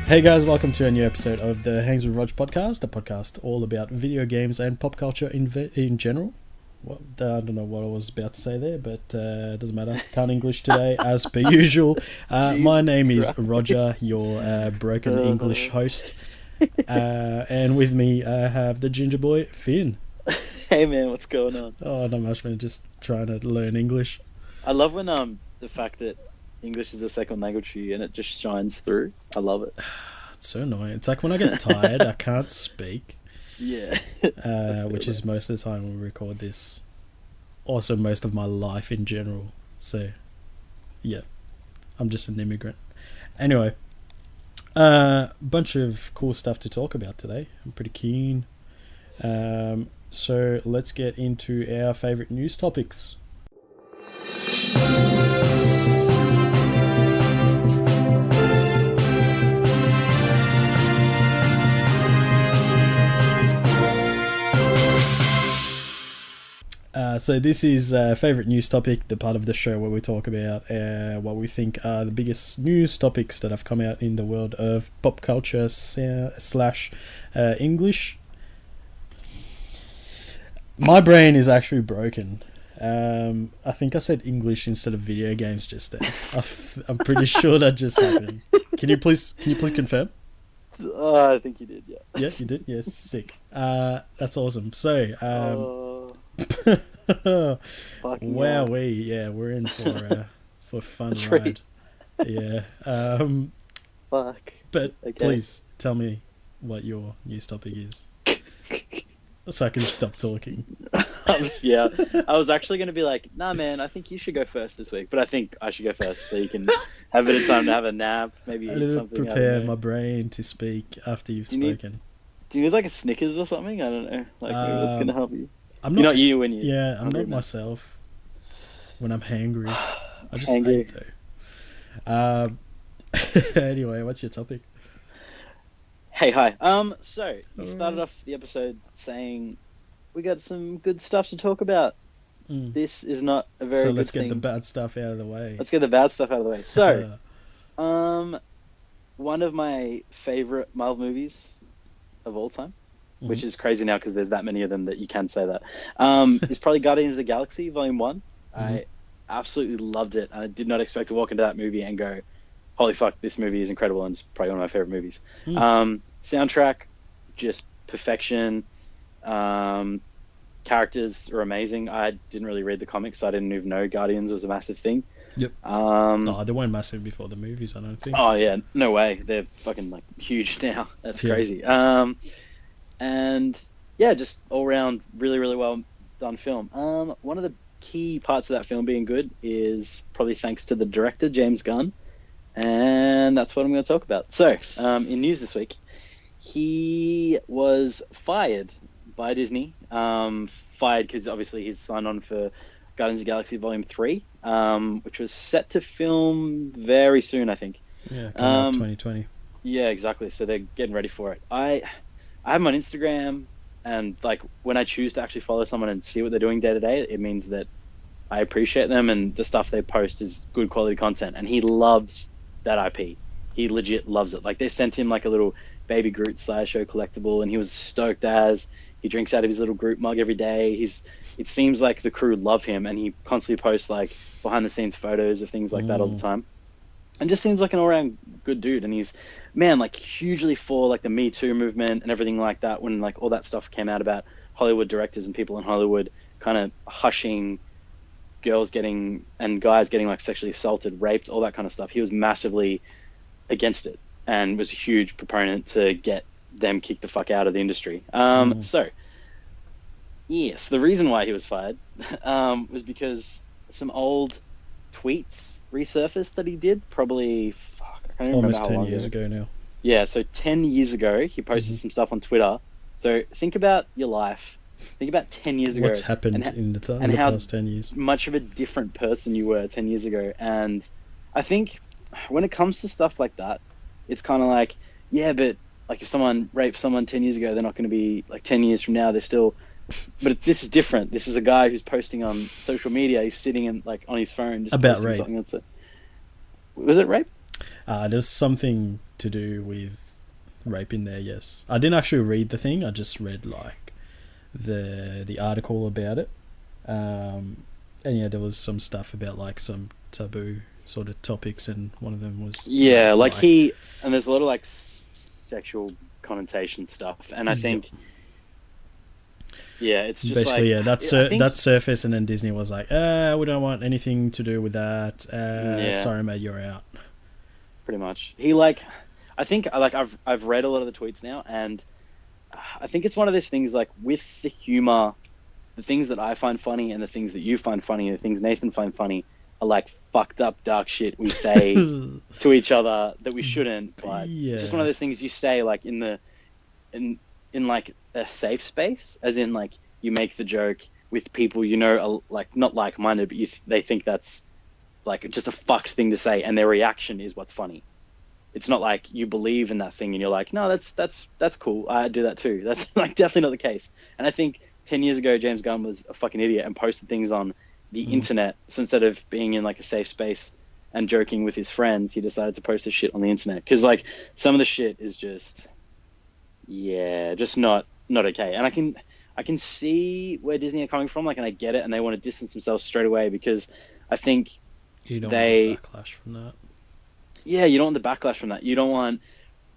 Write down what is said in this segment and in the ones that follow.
Hey guys, welcome to a new episode of the Hangs with Rog podcast, a podcast all about video games and pop culture in general. Well, I don't know what I was about to say there, but it doesn't matter. Can't English today, as per usual. My name is Roger, your broken English host. And with me, I have the ginger boy, Finn. Hey man, what's going on? Oh, not much, man. Just trying to learn English. I love when the fact that English is a second language for you and it just shines through. I love it. It's so annoying. It's like when I get tired, I can't speak. Yeah. Which is most of the time when we record this. Also, most of my life in general. So, yeah, I'm just an immigrant. Anyway, bunch of cool stuff to talk about today. I'm pretty keen. So let's get into our favourite news topics. So this is favourite news topic, the part of the show where we talk about what we think are the biggest news topics that have come out in the world of pop culture slash English. My brain is actually broken. I think I said English instead of video games just then. I'm pretty sure that just happened. Can you please confirm? I think you did, yeah. Yeah, you did? Yes, sick. That's awesome. So, wow, we're in for a fun ride. Yeah. Fuck. But okay. Please tell me what your news topic is, so I can stop talking. I was actually going to be like, nah, man, I think you should go first this week, but I think I should go first so you can have a bit of time to have a nap, maybe I eat need to something. prepare my brain to speak after you've spoken. Do you need like a Snickers or something? I don't know. Like maybe that's going to help you. I'm not you when you. Yeah, I'm not myself when I'm hangry. I just hangry. ate though. Anyway, what's your topic? Hey, hi. So you started off the episode saying we got some good stuff to talk about. This is not a very. So let's get the bad stuff out of the way. Let's get the bad stuff out of the way. So, one of my favorite Marvel movies of all time, which is crazy now because there's that many of them that you can say that, is probably Guardians of the Galaxy Volume 1. I absolutely loved it. I did not expect to walk into that movie and go, holy fuck, this movie is incredible, and it's probably one of my favorite movies. Soundtrack, just perfection. Characters are amazing. I didn't really read the comics, so I didn't even know Guardians was a massive thing. Yep. No, they weren't massive before the movies, I don't think. Oh yeah, no way. They're fucking like huge now. That's crazy. And yeah, just all around really, really well done film. One of the key parts of that film being good is probably thanks to the director, James Gunn. And that's what I'm going to talk about. So, in news this week, he was fired by Disney. Fired because obviously he's signed on for Guardians of the Galaxy Volume 3, which was set to film very soon, I think. Yeah, coming up 2020. Yeah, exactly. So they're getting ready for it. I have him on Instagram, and like when I choose to actually follow someone and see what they're doing day to day, it means that I appreciate them and the stuff they post is good quality content. And he loves that IP. He legit loves it. Like they sent him like a little Baby Groot sideshow collectible, and he was stoked as he drinks out of his little Groot mug every day. It seems like the crew love him, and he constantly posts like behind the scenes photos of things like that all the time. And just seems like an all around good dude. And he's, man, like hugely for like the Me Too movement and everything like that, when like all that stuff came out about Hollywood directors and people in Hollywood kind of hushing girls getting and guys getting like sexually assaulted, raped, all that kind of stuff. He was massively against it and was a huge proponent to get them kicked the fuck out of the industry. So yes, the reason why he was fired was because some old tweets resurfaced that he did probably I can't even almost remember how 10 long years ago now. Yeah, so 10 years ago he posted some stuff on Twitter. So think about your life. Think about 10 years ago. What's happened in the past 10 years. Much of a different person you were 10 years ago. And I think when it comes to stuff like that, it's kind of like, yeah, but like if someone raped someone 10 years ago, they're not going to be like 10 years from now, they're still... But this is different. This is a guy who's posting on social media. He's sitting in on his phone. Just about rape. Was it rape? There's something to do with rape in there. Yes, I didn't actually read the thing. I just read like the article about it. And yeah, there was some stuff about like some taboo sort of topics, and one of them was like and there's a lot of like sexual connotation stuff, and I think it's just basically like that surface, and then Disney was like, we don't want anything to do with that. Sorry mate, you're out. Pretty much. I think I've read a lot of the tweets now, and I think it's one of those things like with the humor, the things that I find funny and the things that you find funny and the things Nathan find funny are like fucked up dark shit we say to each other that we shouldn't, but it's just one of those things you say like in like a safe space, as in like you make the joke with people you know are like not like-minded, but they think that's like just a fucked thing to say, and their reaction is what's funny. It's not like you believe in that thing and you're like, no, that's cool, I do that too. That's like definitely not the case. And I think 10 years ago, James Gunn was a fucking idiot and posted things on the internet. So instead of being in like a safe space and joking with his friends, he decided to post his shit on the internet. Because like some of the shit is just not okay. And I can see where Disney are coming from, like, and I get it, and they want to distance themselves straight away because I think you don't want the backlash from that. Yeah, you don't want the backlash from that. You don't want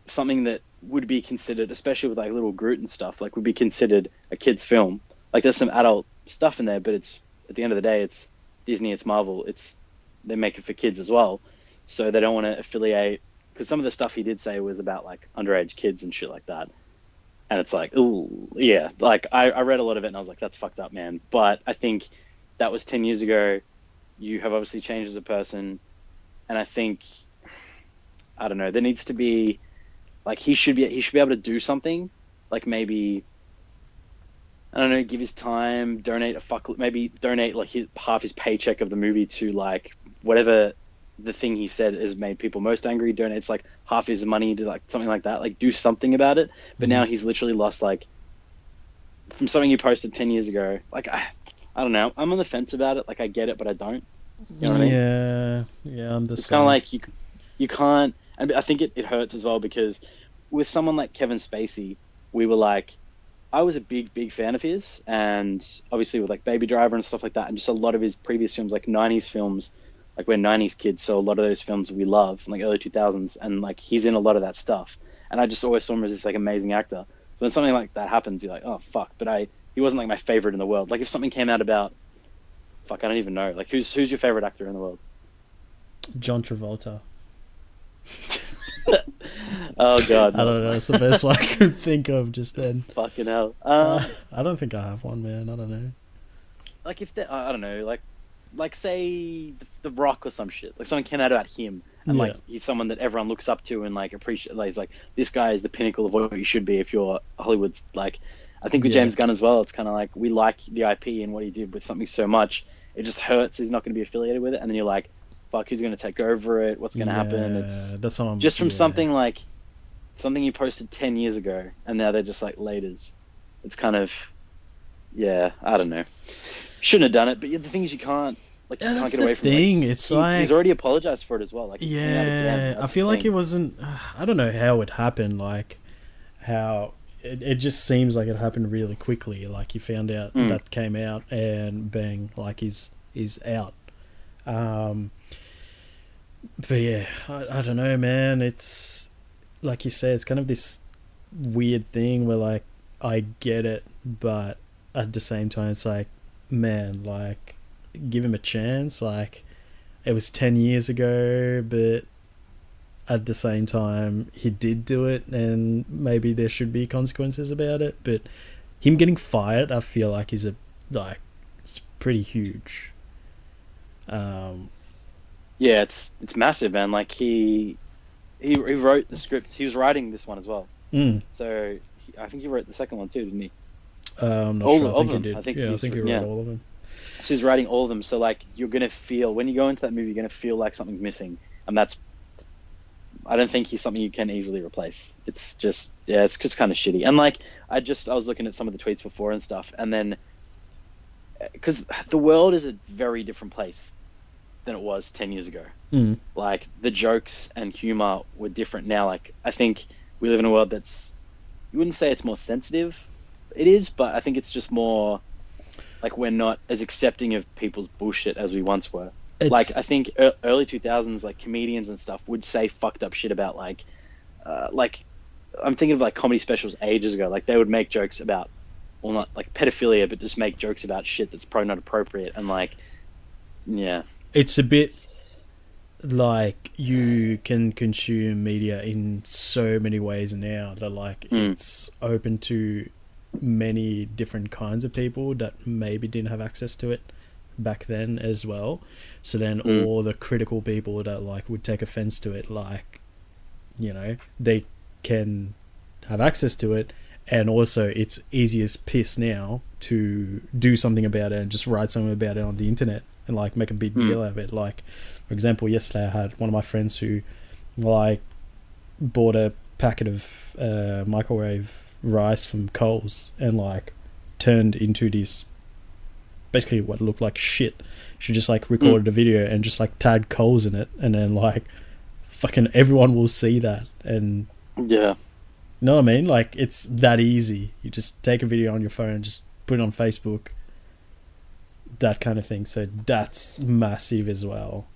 something that would be considered, especially with like little Groot and stuff, like would be considered a kid's film. Like there's some adult stuff in there, but it's at the end of the day, it's Disney, it's Marvel, they make it for kids as well. So they don't want to affiliate, because some of the stuff he did say was about like underage kids and shit like that. And it's like, ooh, yeah, like I read a lot of it and I was like, that's fucked up, man. But I think that was 10 years ago. You have obviously changed as a person. And I think, I don't know, there needs to be, like, he should be able to do something, like maybe, I don't know, give his time, maybe donate like half his paycheck of the movie to like whatever the thing he said has made people most angry. Donates like half his money to like something like that, like do something about it. But now he's literally lost like from something he posted 10 years ago. Like I don't know, I'm on the fence about it. Like I get it, but I don't. You know what I mean? Yeah, I'm the same. It's kind of like you can't. And I think it hurts as well because with someone like Kevin Spacey, we were like, I was a big fan of his, and obviously with like Baby Driver and stuff like that, and just a lot of his previous films, like 90s films, like we're 90s kids, so a lot of those films we love, like early 2000s, and like he's in a lot of that stuff. And I just always saw him as this like amazing actor. So when something like that happens, you're like, oh fuck, but he wasn't like my favorite in the world. Like if something came out about, fuck, I don't even know, like who's your favorite actor in the world? John Travolta. Oh god, I don't know. It's the best one I could think of just then. Fucking hell. I don't think I have one, man. I don't know. Like if I don't know, like say the Rock or some shit. Like something came out about him, and like he's someone that everyone looks up to and like appreciate. Like he's like, this guy is the pinnacle of what you should be if you're Hollywood's. Like I think with James Gunn as well, it's kind of like we like the IP and what he did with something so much, it just hurts. He's not going to be affiliated with it, and then you're like, fuck, who's going to take over it? What's going to happen? That's what I'm, just from something like something you posted 10 years ago, and now they're just like laters. It's kind of, I don't know. Shouldn't have done it, but the thing is, you can't get away from it. It's like he's already apologized for it as well. Like, I feel like it wasn't. I don't know how it happened. Like how it just seems like it happened really quickly. Like he found out that came out, and bang, like he's out. But yeah, I don't know, man. It's like you say, it's kind of this weird thing where like I get it, but at the same time, it's like, man, like give him a chance. Like it was 10 years ago, but at the same time, he did do it, and maybe there should be consequences about it. But him getting fired, I feel like it's pretty huge. Yeah, it's massive, man. Like he wrote the script. He was writing this one as well. So I think he wrote the second one too, didn't he? I'm not sure. I think he did. I think he wrote all of them. So he's writing all of them. So like you're gonna feel when you go into that movie, you're gonna feel like something's missing, and I don't think he's something you can easily replace. It's just it's just kind of shitty. And like I was looking at some of the tweets before and stuff, and then because the world is a very different place than it was 10 years ago. Mm. Like, the jokes and humor were different now. Like, I think we live in a world that's, you wouldn't say it's more sensitive. It is, but I think it's just more, like, we're not as accepting of people's bullshit as we once were. Like, I think early 2000s, like, comedians and stuff would say fucked up shit about, like, I'm thinking of, like, comedy specials ages ago. Like, they would make jokes about, well, not, like, pedophilia, but just make jokes about shit that's probably not appropriate. And, like, yeah. It's a bit like you can consume media in so many ways now that, like, it's open to many different kinds of people that maybe didn't have access to it back then as well. So then all the critical people that, like, would take offense to it, like, you know, they can have access to it, and also it's easy as piss now to do something about it and just write something about it on the internet and, like, make a big deal out of it. Like, for example, yesterday I had one of my friends who, like, bought a packet of microwave rice from Coles and, like, turned into this basically what looked like shit. She just, like, recorded a video and just, like, tagged Coles in it, and then, like, fucking everyone will see that. And yeah, you know what I mean? Like, it's that easy. You just take a video on your phone and just put it on Facebook, that kind of thing. So that's massive as well.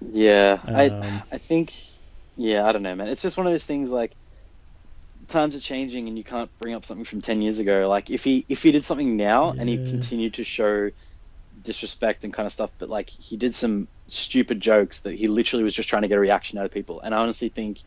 Yeah, I think, yeah, I don't know, man. It's just one of those things, like, times are changing and you can't bring up something from 10 years ago. Like, if he did something now and he continued to show disrespect and kind of stuff, but, like, he did some stupid jokes that he literally was just trying to get a reaction out of people. And I honestly think,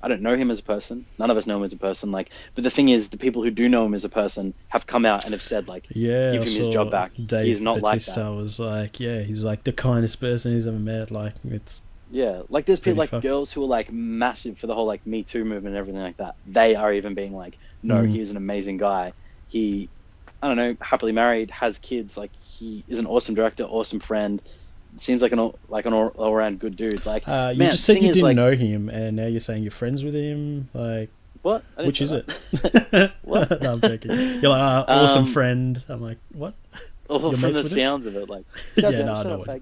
I don't know him as a person. None of us know him as a person. Like, but the thing is, the people who do know him as a person have come out and have said, like, give him his job back. Dave He's not Bautista like that. was like, yeah, he's, like, the kindest person he's ever met. Like, it's like, there's people, like, fucked. girls who are, like, massive for the whole, like, Me Too movement and everything like that. They are even being like, no, he's an amazing guy. He, I don't know, happily married, has kids. Like, he is an awesome director, awesome friend. Seems like an all-around good dude. Like, you man, just said you didn't like, know him, and now you're saying you're friends with him. Like, what? Which is it? What? No, I'm joking. You're like, awesome friend. I'm like, what? Well, You're from mates the with sounds of it, like, Yeah, damn, no, shut no up, way.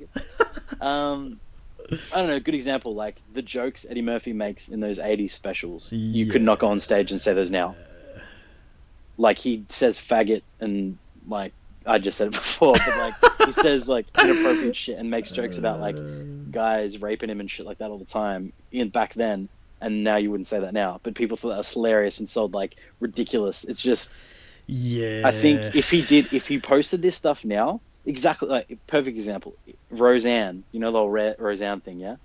faggot. I don't know, good example, like, the jokes Eddie Murphy makes in those 80s specials. You could not go on stage and say those now. Like, he says faggot and, like, I just said it before, but, like, he says, like, inappropriate shit and makes jokes about, like, guys raping him and shit like that all the time back then, and now you wouldn't say that now. But people thought that was hilarious and sold, like, ridiculous. It's just, Yeah. I think if he posted this stuff now, exactly, like, perfect example, Roseanne, you know the whole Roseanne thing, yeah?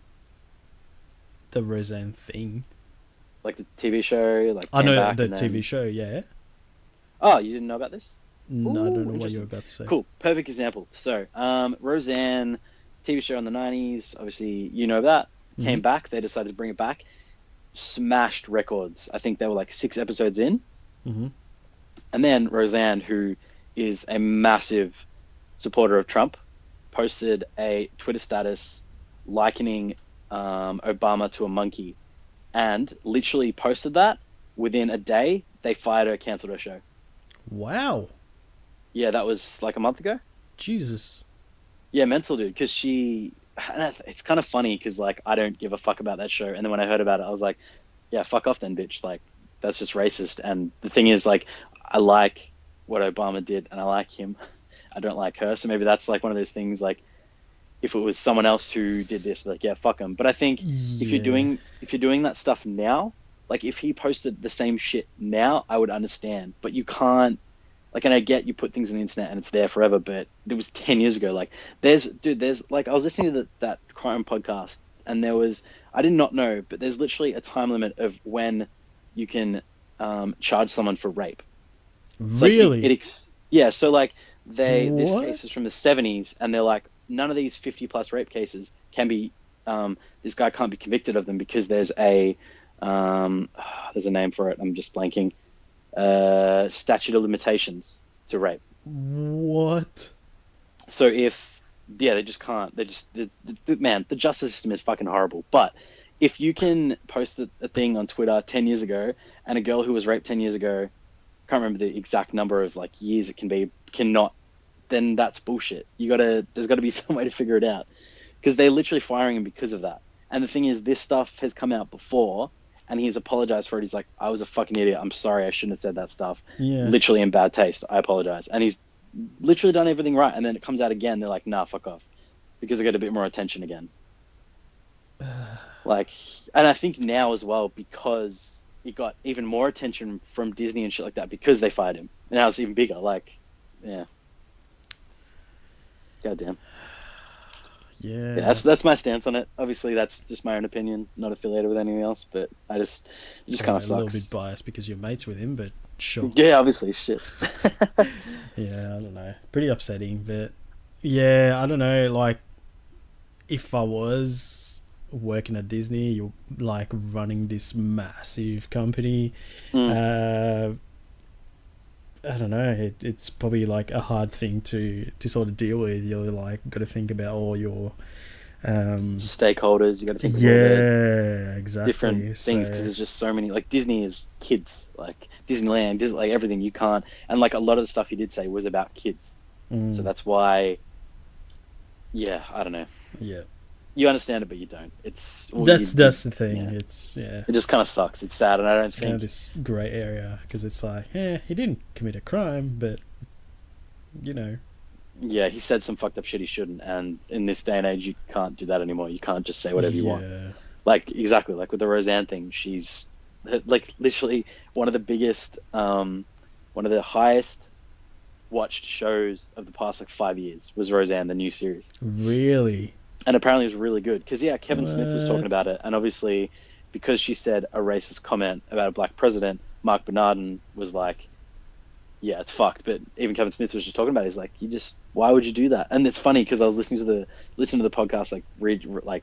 The Roseanne thing. Like, the TV show, like, I came know back the and then... TV show, yeah. Oh, you didn't know about this? No, I don't know what interesting. you were about to say. Cool, perfect example. So, Roseanne, TV show in the 90s, obviously you know that, came back, they decided to bring it back, smashed records. I think they were like 6 episodes in. And then Roseanne, who is a massive supporter of Trump, posted a Twitter status likening Obama to a monkey, and literally posted that. Within a day, they fired her, cancelled her show. Wow. Yeah, that was like a month ago. Jesus. Yeah, mental, dude. Because it's kind of funny because, like, I don't give a fuck about that show. And then when I heard about it, I was like, yeah, fuck off then, bitch. Like, that's just racist. And the thing is, like, I like what Obama did and I like him. I don't like her. So maybe that's like one of those things, like, if it was someone else who did this, like, yeah, fuck him. But I think if you're doing that stuff now, like, if he posted the same shit now, I would understand. But you can't, like, and I get you put things on the internet and it's there forever, but it was 10 years ago. Like, there's like, I was listening to that crime podcast, and I did not know, but there's literally a time limit of when you can charge someone for rape. It's really? Like, yeah, so, like, this What? case is from the 70s, and they're like, none of these 50-plus rape cases can be, this guy can't be convicted of them because there's a name for it, I'm just blanking, statute of limitations to rape. What? So they just can't, man, the justice system is fucking horrible. But if you can post a thing on Twitter 10 years ago, and a girl who was raped 10 years ago, can't remember the exact number of, like, years it can be, cannot, then that's bullshit. There's gotta be some way to figure it out. because they're literally firing him because of that. And the thing is, this stuff has come out before, and he's apologized for it. He's like, I was a fucking idiot. I'm sorry. I shouldn't have said that stuff. Yeah. Literally in bad taste. I apologize. And he's literally done everything right. And then it comes out again. They're like, nah, fuck off. Because they get a bit more attention again. Like, and I think now as well, because he got even more attention from Disney and shit like that, because they fired him. And now it's even bigger. Like, yeah. Goddamn. Yeah. That's my stance on it. Obviously, that's just my own opinion, not affiliated with anything else. But it just kind of sucks. A little bit biased because you're mates with him, but sure. Yeah, obviously, shit. Yeah, I don't know. Pretty upsetting, but yeah, I don't know. Like, if I was working at Disney, you're like running this massive company. I don't know. It's probably like a hard thing to sort of deal with. You're like got to think about all your stakeholders. You got to think of all the different things, because there's just so many. Like, Disney is kids, like Disneyland, like everything. You can't, and like a lot of the stuff he did say was about kids. So that's why. Yeah, I don't know. Yeah. You understand it, but you don't. It's that's the thing. Yeah. It's It just kind of sucks. It's sad, and I don't think kind of this grey area, because it's like, he didn't commit a crime, but you know. Yeah, he said some fucked up shit he shouldn't, and in this day and age, you can't do that anymore. You can't just say whatever you want. Like, exactly, like with the Roseanne thing, she's like literally one of the biggest, one of the highest watched shows of the past like 5 years was Roseanne, the new series. Really? And apparently it was really good, because Kevin Smith was talking about it, and obviously because she said a racist comment about a black president, Mark Bernardin was like, yeah, it's fucked. But even Kevin Smith was just talking about it. He's like, why would you do that? And it's funny, because I was listening to the podcast, like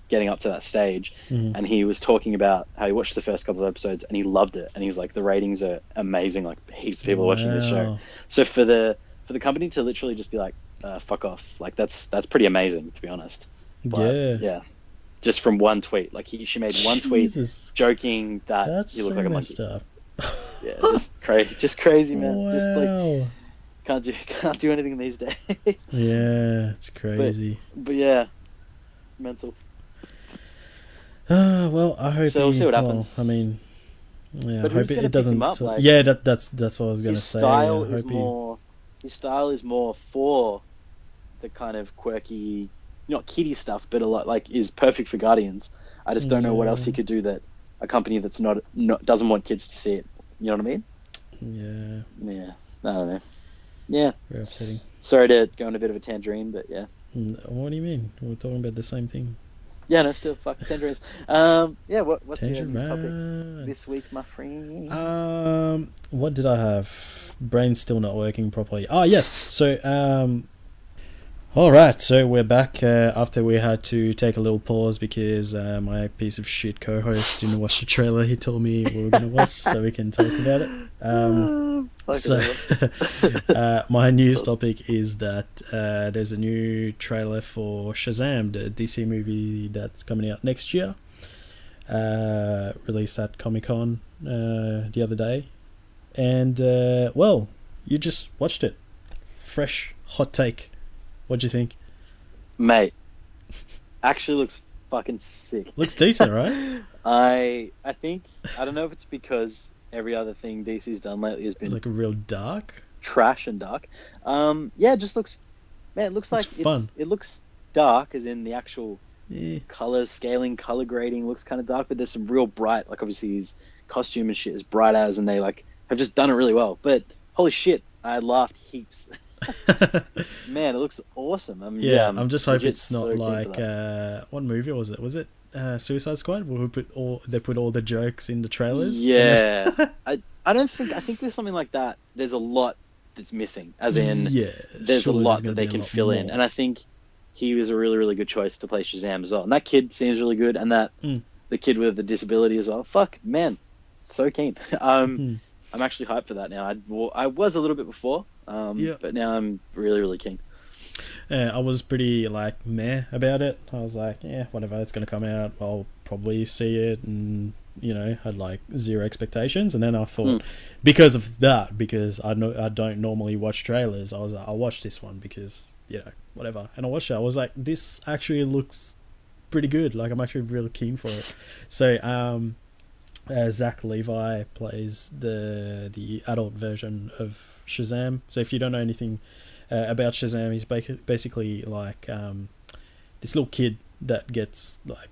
getting up to that stage, and he was talking about how he watched the first couple of episodes and he loved it, and he's like, the ratings are amazing, like heaps of people are watching this show. So for the company to literally just be like, fuck off, like that's pretty amazing, to be honest. But, yeah, just from one tweet. Like, she made one tweet joking that he looked like a monkey. Yeah, just crazy, man. Wow. Just like can't do anything these days. Yeah, it's crazy. But yeah, mental. Well, I hope. So we'll see what happens. I mean, yeah, but I hope it doesn't. Up, like, yeah, that's what I was gonna say. His style is more for the kind of quirky, not kiddie stuff, but a lot like is perfect for Guardians. I just don't know what else he could do that a company that's not doesn't want kids to see it. You know what I mean? Yeah. I don't know. Yeah. Very upsetting. Sorry to go on a bit of a tangerine, but yeah. What do you mean? We're talking about the same thing. Yeah, no, still fuck tangerines. Yeah, what's your news topic this week, my friend? What did I have? Brain's still not working properly. Oh yes. So all right, so we're back after we had to take a little pause because my piece of shit co-host didn't watch the trailer he told me we were going to watch, so we can talk about it. My news topic is that there's a new trailer for Shazam, the DC movie that's coming out next year, released at Comic-Con the other day. And, well, you just watched it. Fresh, hot take. What'd you think? Mate, actually looks fucking sick. Looks decent, right? I think, I don't know if it's because every other thing DC's done lately has been... It's like a real dark? Trash and dark. Yeah, it just looks... Man, it looks like fun. It looks dark, as in the actual colour scaling, colour grading looks kind of dark, but there's some real bright, like obviously his costume and shit is bright as, and they like have just done it really well. But holy shit, I laughed heaps. Man, it looks awesome. I mean, I'm just hoping it's not so like what movie was it? Was it Suicide Squad? Where they put all the jokes in the trailers? Yeah. I think there's something like that. There's a lot that's missing, as in there's a lot that they can fill in, and I think he was a really, really good choice to play Shazam as well. And that kid seems really good, and that the kid with the disability as well. Fuck, man, so keen. I'm actually hyped for that now. I was a little bit before, but now I'm really, really keen. I was pretty like meh about it. I was like, whatever, it's going to come out. I'll probably see it, and had like zero expectations. And then I thought, because I don't normally watch trailers, I was like, I'll watch this one because whatever. And I watched it. I was like, this actually looks pretty good. Like, I'm actually really keen for it. So, Zach Levi plays the adult version of Shazam. So if you don't know anything about Shazam, he's basically like this little kid that gets like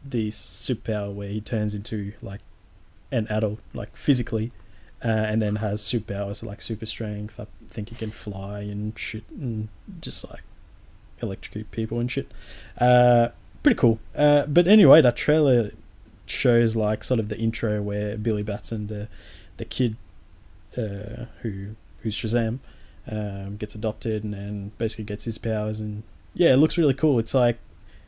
this superpower where he turns into like an adult, like physically, and then has superpowers like super strength. I think he can fly and shit, and just like electrocute people and shit. Pretty cool. But anyway, that trailer shows like sort of the intro where Billy Batson, the kid who's Shazam, gets adopted and then basically gets his powers, and yeah, it looks really cool. It's like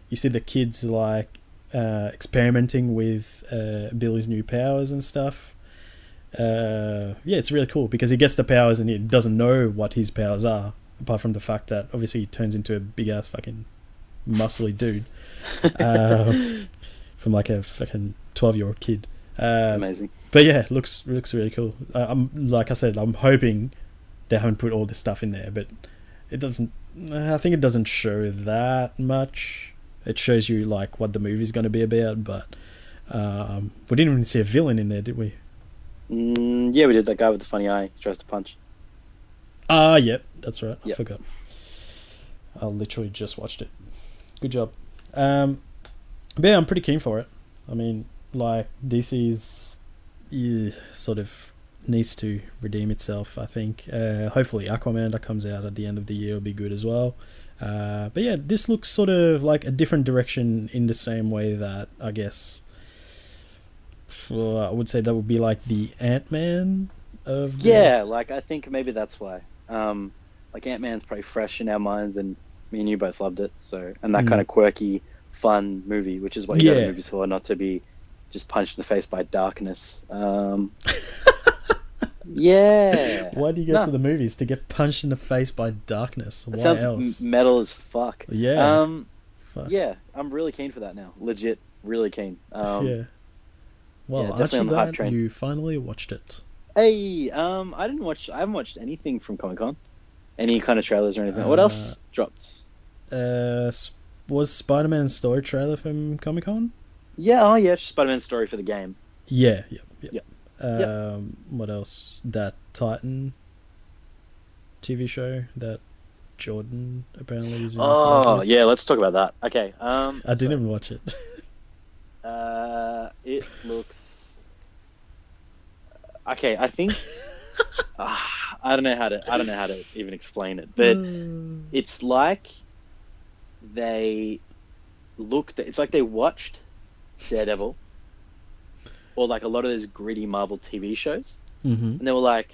you see the kids like experimenting with Billy's new powers and stuff. Yeah, it's really cool because he gets the powers and he doesn't know what his powers are, apart from the fact that obviously he turns into a big ass fucking muscly dude. From like a fucking 12-year-old kid. Amazing. But yeah, looks really cool. I'm like I said, I'm hoping they haven't put all this stuff in there, but it doesn't. I think it doesn't show that much. It shows you like what the movie's going to be about, but we didn't even see a villain in there, did we? Yeah, we did. That guy with the funny eye he tries to punch. Yep, that's right. Yep. I forgot. I literally just watched it. Good job. But yeah, I'm pretty keen for it. I mean, like, DC's sort of needs to redeem itself, I think. Hopefully Aquaman that comes out at the end of the year will be good as well. But yeah, this looks sort of like a different direction in the same way that, I guess, well, I would say that would be like the Ant-Man of the... Yeah, like, I think maybe that's why. Like, Ant-Man's probably fresh in our minds, and me and you both loved it, so... And that kind of quirky, fun movie, which is what you go to movies for, not to be just punched in the face by darkness. Yeah. Why do you go to the movies? To get punched in the face by darkness? Why sounds else? Metal as fuck. Yeah. Fuck. Yeah, I'm really keen for that now. Legit, really keen. Yeah. Well, yeah, aren't you on the hype glad train. you finally watched it? Hey, I haven't watched anything from Comic-Con. Any kind of trailers or anything. What else dropped? Was Spider-Man's story trailer from Comic-Con? Yeah, oh yeah, Spider-Man's story for the game. Yeah, yep. Yep. What else? That Titan TV show that Jordan apparently is in. Oh, yeah, let's talk about that. Okay. I didn't even watch it. It looks... Okay, I think... I don't know how to even explain it, but it's like it's like they watched Daredevil or like a lot of those gritty Marvel TV shows, and they were like,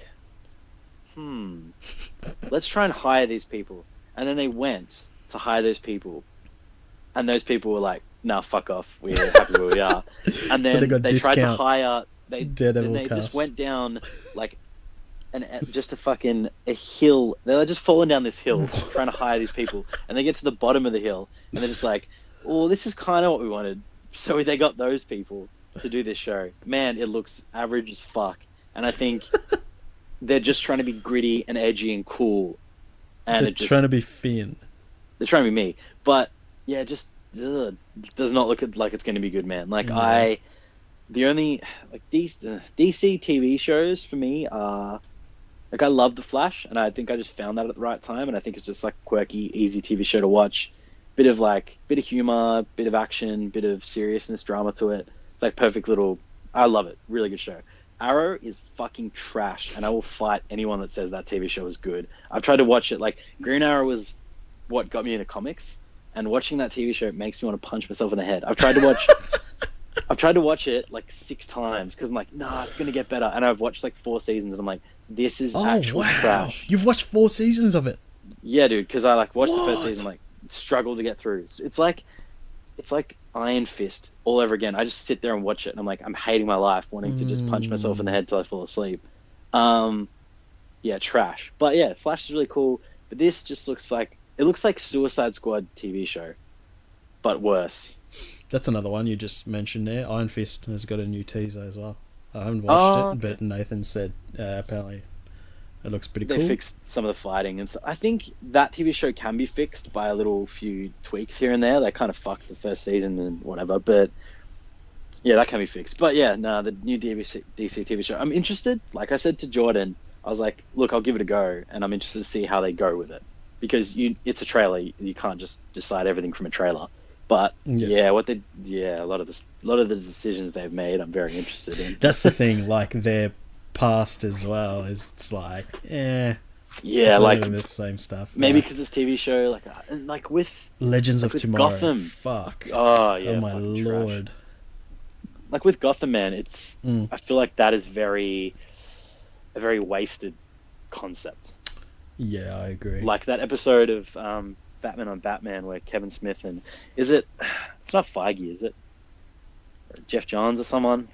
let's try and hire these people. And then they went to hire those people, and those people were like, nah, fuck off, we're happy where we are. And then so they tried to hire Daredevil they cast. just went down like just a hill. They're just falling down this hill trying to hire these people, and they get to the bottom of the hill and they're just like, oh, this is kind of what we wanted. So they got those people to do this show. Man, it looks average as fuck, and I think they're just trying to be gritty and edgy and cool, and they're trying to be Finn. They're trying to be me, but yeah, just does not look like it's going to be good, man. Like the only like DC TV shows for me are like, I love The Flash, and I think I just found that at the right time, and I think it's just like quirky, easy TV show to watch. Bit of humor, bit of action, bit of seriousness, drama to it. It's like perfect little... I love it. Really good show. Arrow is fucking trash, and I will fight anyone that says that TV show is good. I've tried to watch it. Like, Green Arrow was what got me into comics, and watching that TV show makes me want to punch myself in the head. I've tried to watch it like 6 times because I'm like, nah, it's gonna get better. And I've watched like 4 seasons, and I'm like, this is actual trash. You've watched 4 seasons of it? Yeah, dude. Because I like watched the first season, like struggled to get through. It's like Iron Fist all over again. I just sit there and watch it, and I'm like, I'm hating my life, wanting to just punch myself in the head till I fall asleep. Yeah, trash. But yeah, Flash is really cool. But this just looks like Suicide Squad TV show, but worse. That's another one you just mentioned there. Iron Fist has got a new teaser as well. I haven't watched it, but Nathan said apparently It looks pretty they cool. fixed some of the fighting, and so I think that TV show can be fixed by a little few tweaks here and there. They kind of fucked the first season and whatever, but yeah, that can be fixed. But yeah, no, the new DC TV show, I'm interested. Like I said to Jordan, I was like, look, I'll give it a go, and I'm interested to see how they go with it, because it's a trailer. You can't just decide everything from a trailer. But a lot of the decisions they've made, I'm very interested in. That's the thing. Like their past as well it's like, yeah, it's like the same stuff. Maybe because this TV show, like with Legends of with Tomorrow. Gotham. Fuck. Oh yeah. Oh my lord. Trash. Like with Gotham, man, it's I feel like that is a very wasted concept. Yeah, I agree. Like that episode of Batman on Batman where Kevin Smith and it's not Feige, is it? Jeff Johns or someone?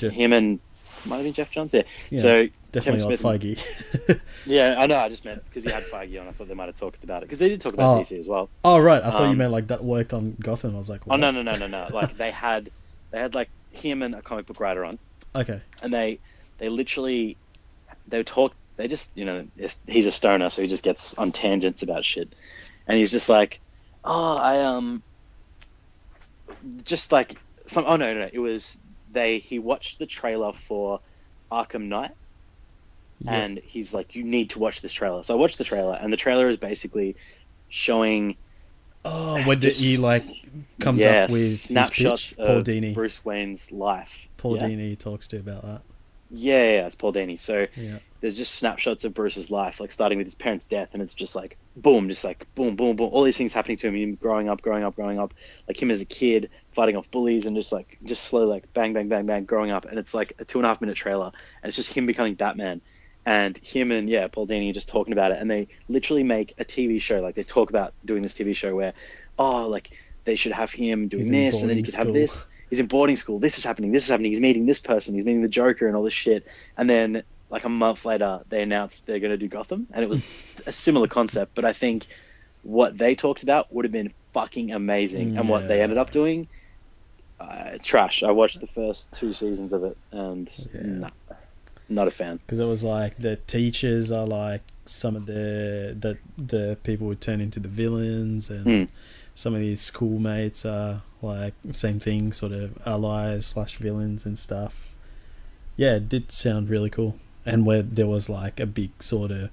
Him and might have been Jeff Johns. Yeah. So definitely not Feige. Yeah, I know. I just meant because he had Feige on. I thought they might have talked about it because they did talk about DC as well. Oh right, I thought you meant like that worked on Gotham. I was like, what? Oh no. Like they had like him and a comic book writer on. Okay. And they literally they talk. They just he's a stoner, so he just gets on tangents about shit, and he's just like, just like some. Oh no, it was he watched the trailer for Arkham Knight. Yeah. And he's like, you need to watch this trailer. So I watched the trailer, and the trailer is basically showing. Oh, when he like comes up with snapshots his pitch, Paul of Dini. Bruce Wayne's life. Paul Dini talks to you about that. Yeah, it's Paul Dini. So there's just snapshots of Bruce's life, like starting with his parents' death, and it's just like boom, boom, boom, boom. All these things happening to him growing up, like him as a kid fighting off bullies, and just slowly like bang, bang, bang, bang, growing up. And it's like a 2.5 minute trailer, and it's just him becoming Batman. And him and Paul Dini just talking about it, and they literally make a TV show. Like they talk about doing this TV show where, like they should have him doing this, and then you could have this. He's in boarding school. This is happening. He's meeting this person. He's meeting the Joker and all this shit. And then like a month later, they announced they're going to do Gotham, and it was a similar concept. But I think what they talked about would have been fucking amazing, and what they ended up doing, trash. I watched the first 2 seasons of it, and not a fan. Because it was like the teachers are like some of the people would turn into the villains, and some of these schoolmates are like same thing, sort of allies / villains and stuff. Yeah, it did sound really cool. And where there was like a big sort of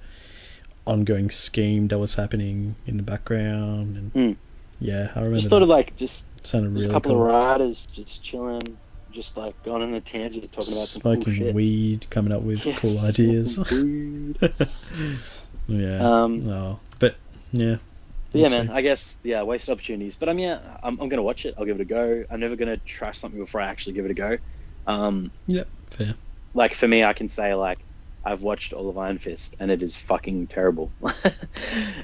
ongoing scheme that was happening in the background, and I remember. Just thought of like sounded really a couple cool. of writers just chilling. Just like going on a tangent, talking about some smoking cool shit. weed, coming up with cool ideas. But yeah, man. I guess wasted opportunities. But I'm gonna watch it. I'll give it a go. I'm never gonna trash something before I actually give it a go. Fair. Like for me, I can say like I've watched all of Iron Fist, and it is fucking terrible. But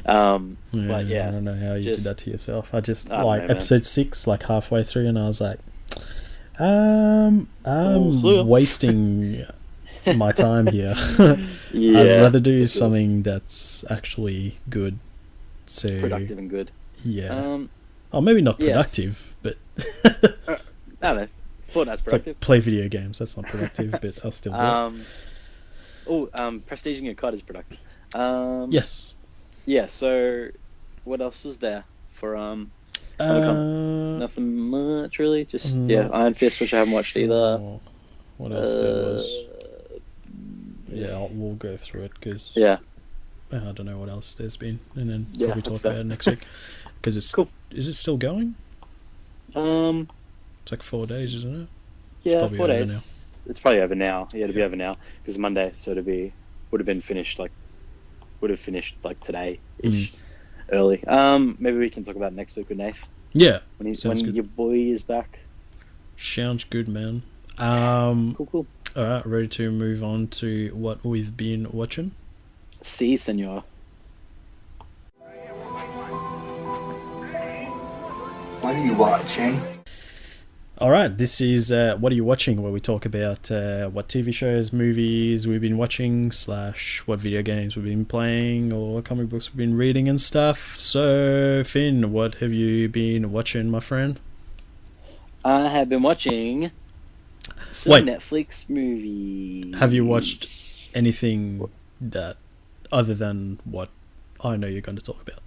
I don't know how you did that to yourself. I just episode 6, like halfway through, and I was like, I'm wasting my time here. I'd rather do something that's actually good. So productive and good. Yeah. Maybe not productive, but I don't know. Fortnite's productive. Like play video games. That's not productive, but I'll still do it. Prestiging a COD is productive. Yes. Yeah. So, what else was there for nothing much really. Just Iron Fist, which I haven't watched either. What else there was? We'll go through it because I don't know what else there's been, and then probably talk about it next week because it's cool. Is it still going? It's like 4 days, isn't it? Yeah, 4 days. Now. It's probably over now. Yeah, it'll be over now because Monday, so would have finished today ish. Early. Maybe we can talk about it next week with Nath. Yeah. When your boy is back. Sounds good, man. Cool. Alright, ready to move on to what we've been watching? Si, senor. What are you watching? Alright, this is What Are You Watching, where we talk about what TV shows, movies we've been watching, / what video games we've been playing, or comic books we've been reading and stuff. So, Finn, what have you been watching, my friend? I have been watching some Netflix movies. Have you watched anything that other than what I know you're going to talk about?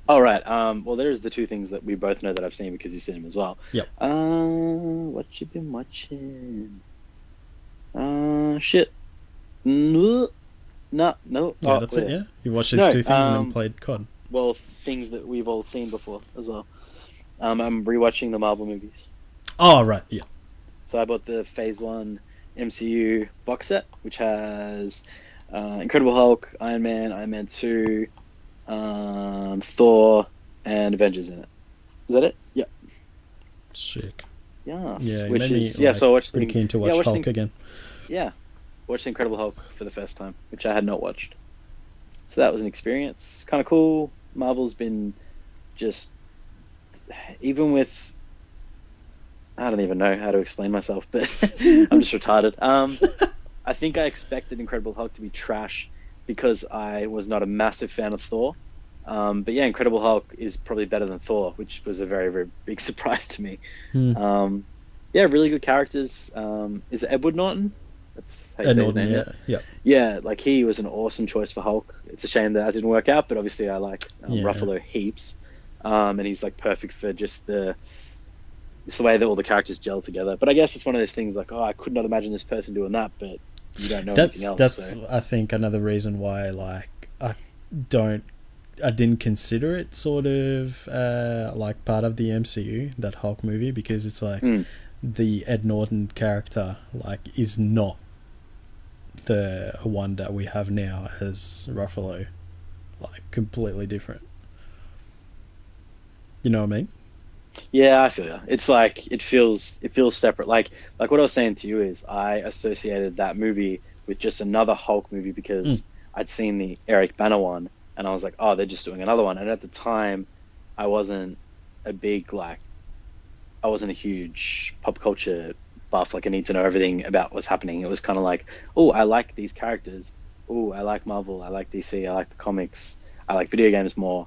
All right. Well, there's the two things that we both know that I've seen because you've seen them as well. Yep. What you been watching? Shit. No. No. Yeah, that's it. Yeah, you watched these two things and then played COD. Well, things that we've all seen before as well. I'm rewatching the Marvel movies. Oh, right. Yeah. So I bought the Phase 1 MCU box set, which has Incredible Hulk, Iron Man 2, Thor, and Avengers in it. Is that it? Yeah. Sick. Yes. Yeah, Which made me, is, yeah, so I watched pretty keen to watch Hulk again. Yeah. Watched Incredible Hulk for the first time, which I had not watched. So that was an experience. Kind of cool. Marvel's been just, even with, I don't even know how to explain myself, but I'm just retarded. I think I expected Incredible Hulk to be trash because I was not a massive fan of Thor. But yeah, Incredible Hulk is probably better than Thor, which was a very, very big surprise to me. Yeah, really good characters. Is it Edward Norton? That's how you say his name. Yeah. Yeah, like he was an awesome choice for Hulk. It's a shame that didn't work out, but obviously I like Ruffalo heaps. And he's like perfect for just it's the way that all the characters gel together. But I guess it's one of those things like, I could not imagine this person doing that, but you don't know anything else. That's I think another reason why I didn't consider it sort of like part of the MCU, that Hulk movie, because it's like the Ed Norton character is not the one that we have now as Ruffalo, completely different. You know what I mean? Yeah, I feel you. It's like it feels separate. Like what I was saying to you is I associated that movie with just another Hulk movie because I'd seen the Eric Bana one, and I was like, oh, they're just doing another one. And at the time, I wasn't a huge pop culture buff. I need to know everything about what's happening. It was kind of like, oh, I like these characters. Oh, I like Marvel. I like DC. I like the comics. I like video games more.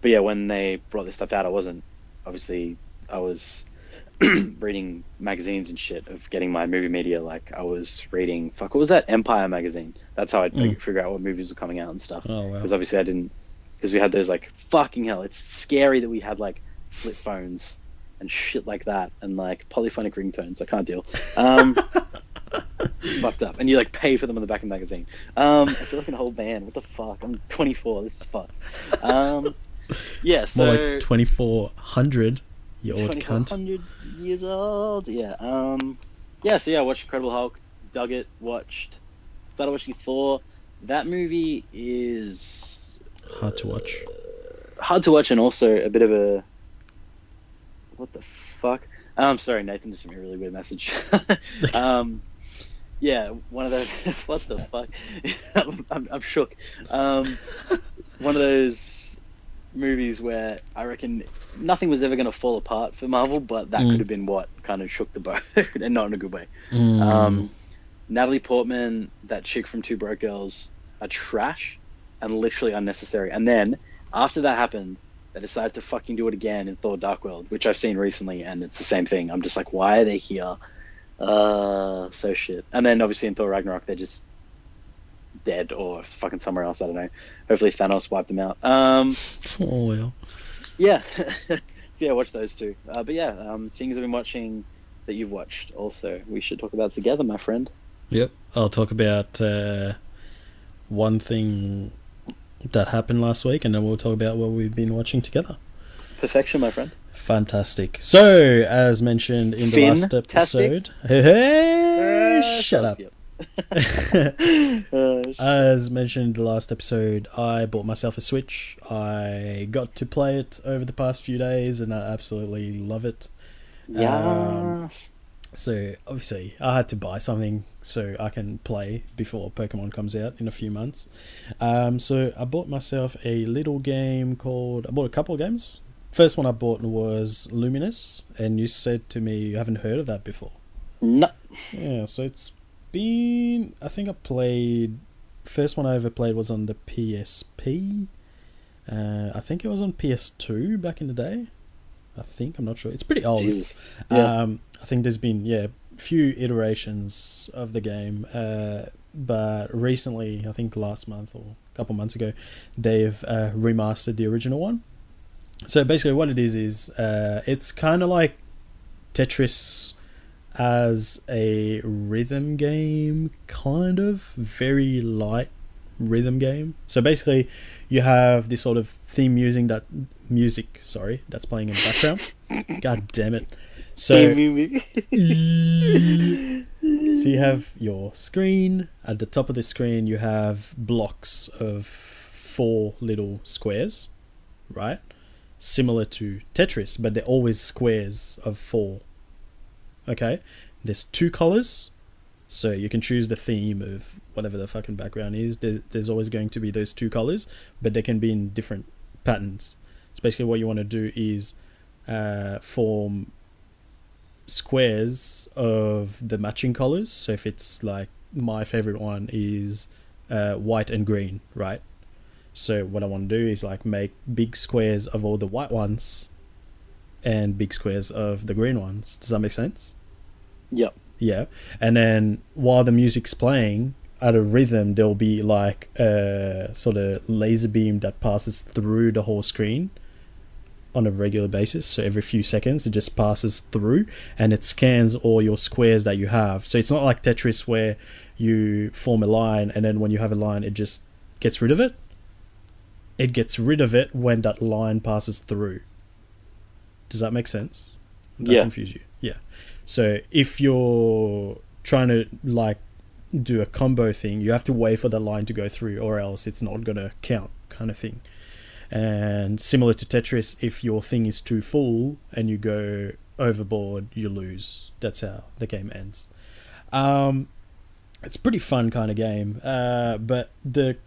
But yeah, when they brought this stuff out, I was reading magazines and shit of getting my movie media. I was reading, what was that? Empire magazine. That's how I'd figure out what movies were coming out and stuff. Oh, wow. Because obviously because we had those fucking hell. It's scary that we had flip phones and shit like that and polyphonic ringtones. I can't deal. Fucked up. And you pay for them on the back of the magazine. I feel like an old man. What the fuck? I'm 24. This is fucked. Yeah, so more like 2400, you old cunt. 2400 years old. Yeah. So I watched Incredible Hulk, dug it, started watching Thor. That movie is hard to watch. And also a bit of a, what the fuck? I'm sorry, Nathan just sent me a really weird message. Yeah, one of those. What the fuck? I'm shook. One of those movies where I reckon nothing was ever going to fall apart for Marvel, but that could have been what kind of shook the boat, and not in a good way. Natalie Portman, that chick from Two Broke Girls, are trash and literally unnecessary. And then after that happened, they decided to fucking do it again in Thor: Dark World, which I've seen recently, and it's the same thing. I'm just like, why are they here? So shit. And then obviously in Thor Ragnarok, they're just dead or fucking somewhere else. I don't know. Hopefully Thanos wiped them out. Oh well. Yeah. So yeah, watch those two. But yeah, things I've been watching that you've watched also we should talk about together, my friend. Yep. I'll talk about one thing that happened last week, and then we'll talk about what we've been watching together. Perfection, my friend. Fantastic. So, as mentioned in the last episode... Hey, shut up. As mentioned in the last episode, I bought myself a Switch. I got to play it over the past few days, and I absolutely love it. Yes. So, obviously, I had to buy something so I can play before Pokemon comes out in a few months. So, I bought myself a little game called... I bought a couple of games. First one I bought was Luminous, and you said to me you haven't heard of that before. No. Yeah, so it's been... I think I played... First one I ever played was on the PSP. I think it was on PS2 back in the day. I'm not sure. It's pretty old. Jesus. Yeah. I think there's been, a few iterations of the game. but recently, I think last month or a couple months ago, they've remastered the original one. So basically what it is it's kind of like Tetris as a rhythm game, kind of. Very light rhythm game. So basically you have this sort of theme music that's playing in the background. God damn it. So you have your screen. At the top of the screen you have blocks of 4 little squares, right? Similar to Tetris, but they're always squares of 4. Okay? There's 2 colors, so you can choose the theme of whatever the fucking background is. There's always going to be those 2 colors, but they can be in different patterns. So basically what you want to do is form squares of the matching colors. So if it's like, my favorite one is white and green, right? So what I want to do is like make big squares of all the white ones and big squares of the green ones. Does that make sense? Yep. Yeah. And then while the music's playing, at a rhythm, there'll be like a sort of laser beam that passes through the whole screen on a regular basis. So every few seconds it just passes through and it scans all your squares that you have. So it's not like Tetris where you form a line and then when you have a line it just gets rid of it. It gets rid of it when that line passes through. Does that make sense? Did that confuse you? Yeah. So if you're trying to like do a combo thing, you have to wait for the line to go through or else it's not going to count, kind of thing. And similar to Tetris, if your thing is too full and you go overboard, you lose. That's how the game ends. It's a pretty fun kind of game. But the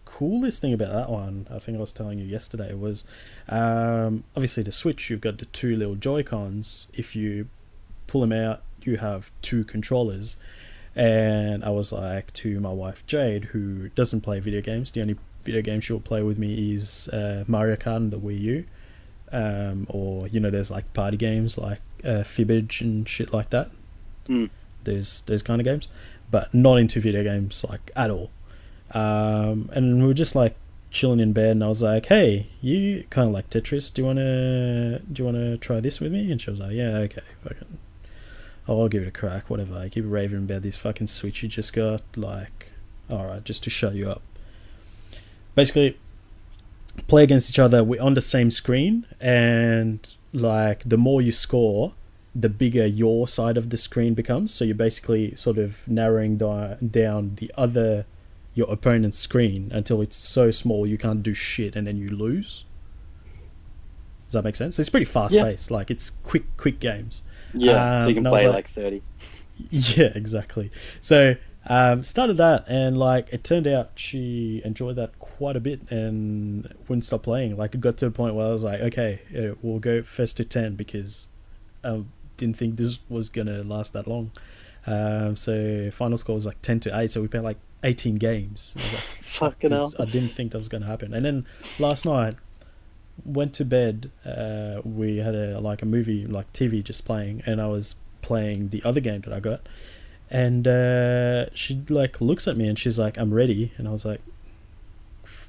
coolest thing about that one, I think I was telling you yesterday, was obviously the Switch, you've got the 2 little Joy-Cons. If you pull them out, you have 2 controllers. And I was like to my wife Jade, who doesn't play video games, the only video game she'll play with me is Mario Kart and the Wii U, or there's like party games like Fibbage and shit like that. There's those kind of games, but not into video games like at all. And we were just like chilling in bed, and I was like, "Hey, you kind of like Tetris? Do you wanna try this with me?" And she was like, "Yeah, okay, fucking, I'll give it a crack. Whatever." I keep raving about this fucking Switch you just got. Like, all right, just to shut you up. Basically, play against each other. We're on the same screen, and like the more you score, the bigger your side of the screen becomes. So you're basically sort of narrowing down your opponent's screen until it's so small you can't do shit, and then you lose. Does that make sense? It's pretty fast paced. Like it's quick games. Yeah, so you can play like 30. Yeah, exactly. So started that, and like it turned out she enjoyed that quite a bit and wouldn't stop playing. Like it got to a point where I was like, okay, we'll go first to 10 because I didn't think this was gonna last that long. So final score was like 10-8, so we played like 18 games. I was like, fucking hell. I didn't think that was gonna happen. And then last night went to bed, we had a movie, like TV just playing, and I was playing the other game that I got, and she like looks at me and she's like, "I'm ready," and I was like,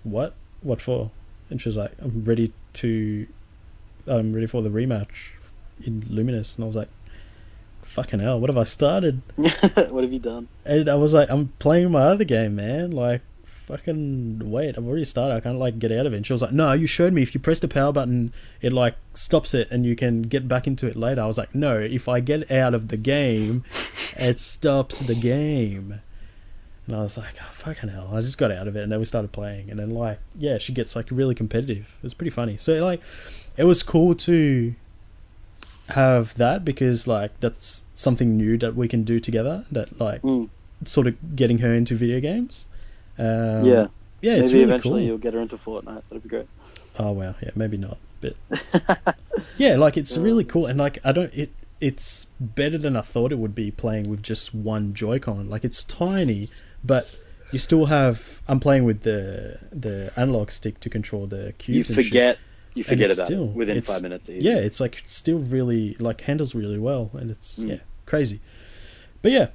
what for? And she was like, I'm ready for the rematch in Luminous. And I was like, fucking hell, what have I started? What have you done? And I was like, I'm playing my other game, man. Like, fucking wait, I've already started. I can't like get out of it. And she was like, no, you showed me if you press the power button it like stops it and you can get back into it later. I was like, no, if I get out of the game it stops the game. And I was like, oh, fucking hell. I just got out of it, and then we started playing, and then like, yeah, she gets like really competitive. It was pretty funny. So like it was cool to have that, because like that's something new that we can do together, that like sort of getting her into video games. Yeah, it's maybe really eventually cool. You'll get her into Fortnite. That'd be great. Oh wow, yeah, maybe not, but yeah, like it's really cool, and like it's better than I thought it would be playing with just one Joy-Con. Like it's tiny, but you still have. I'm playing with the analog stick to control the cubes. You forget about it within 5 minutes. Easy. Yeah, it's like still really like handles really well, and it's crazy. But yeah,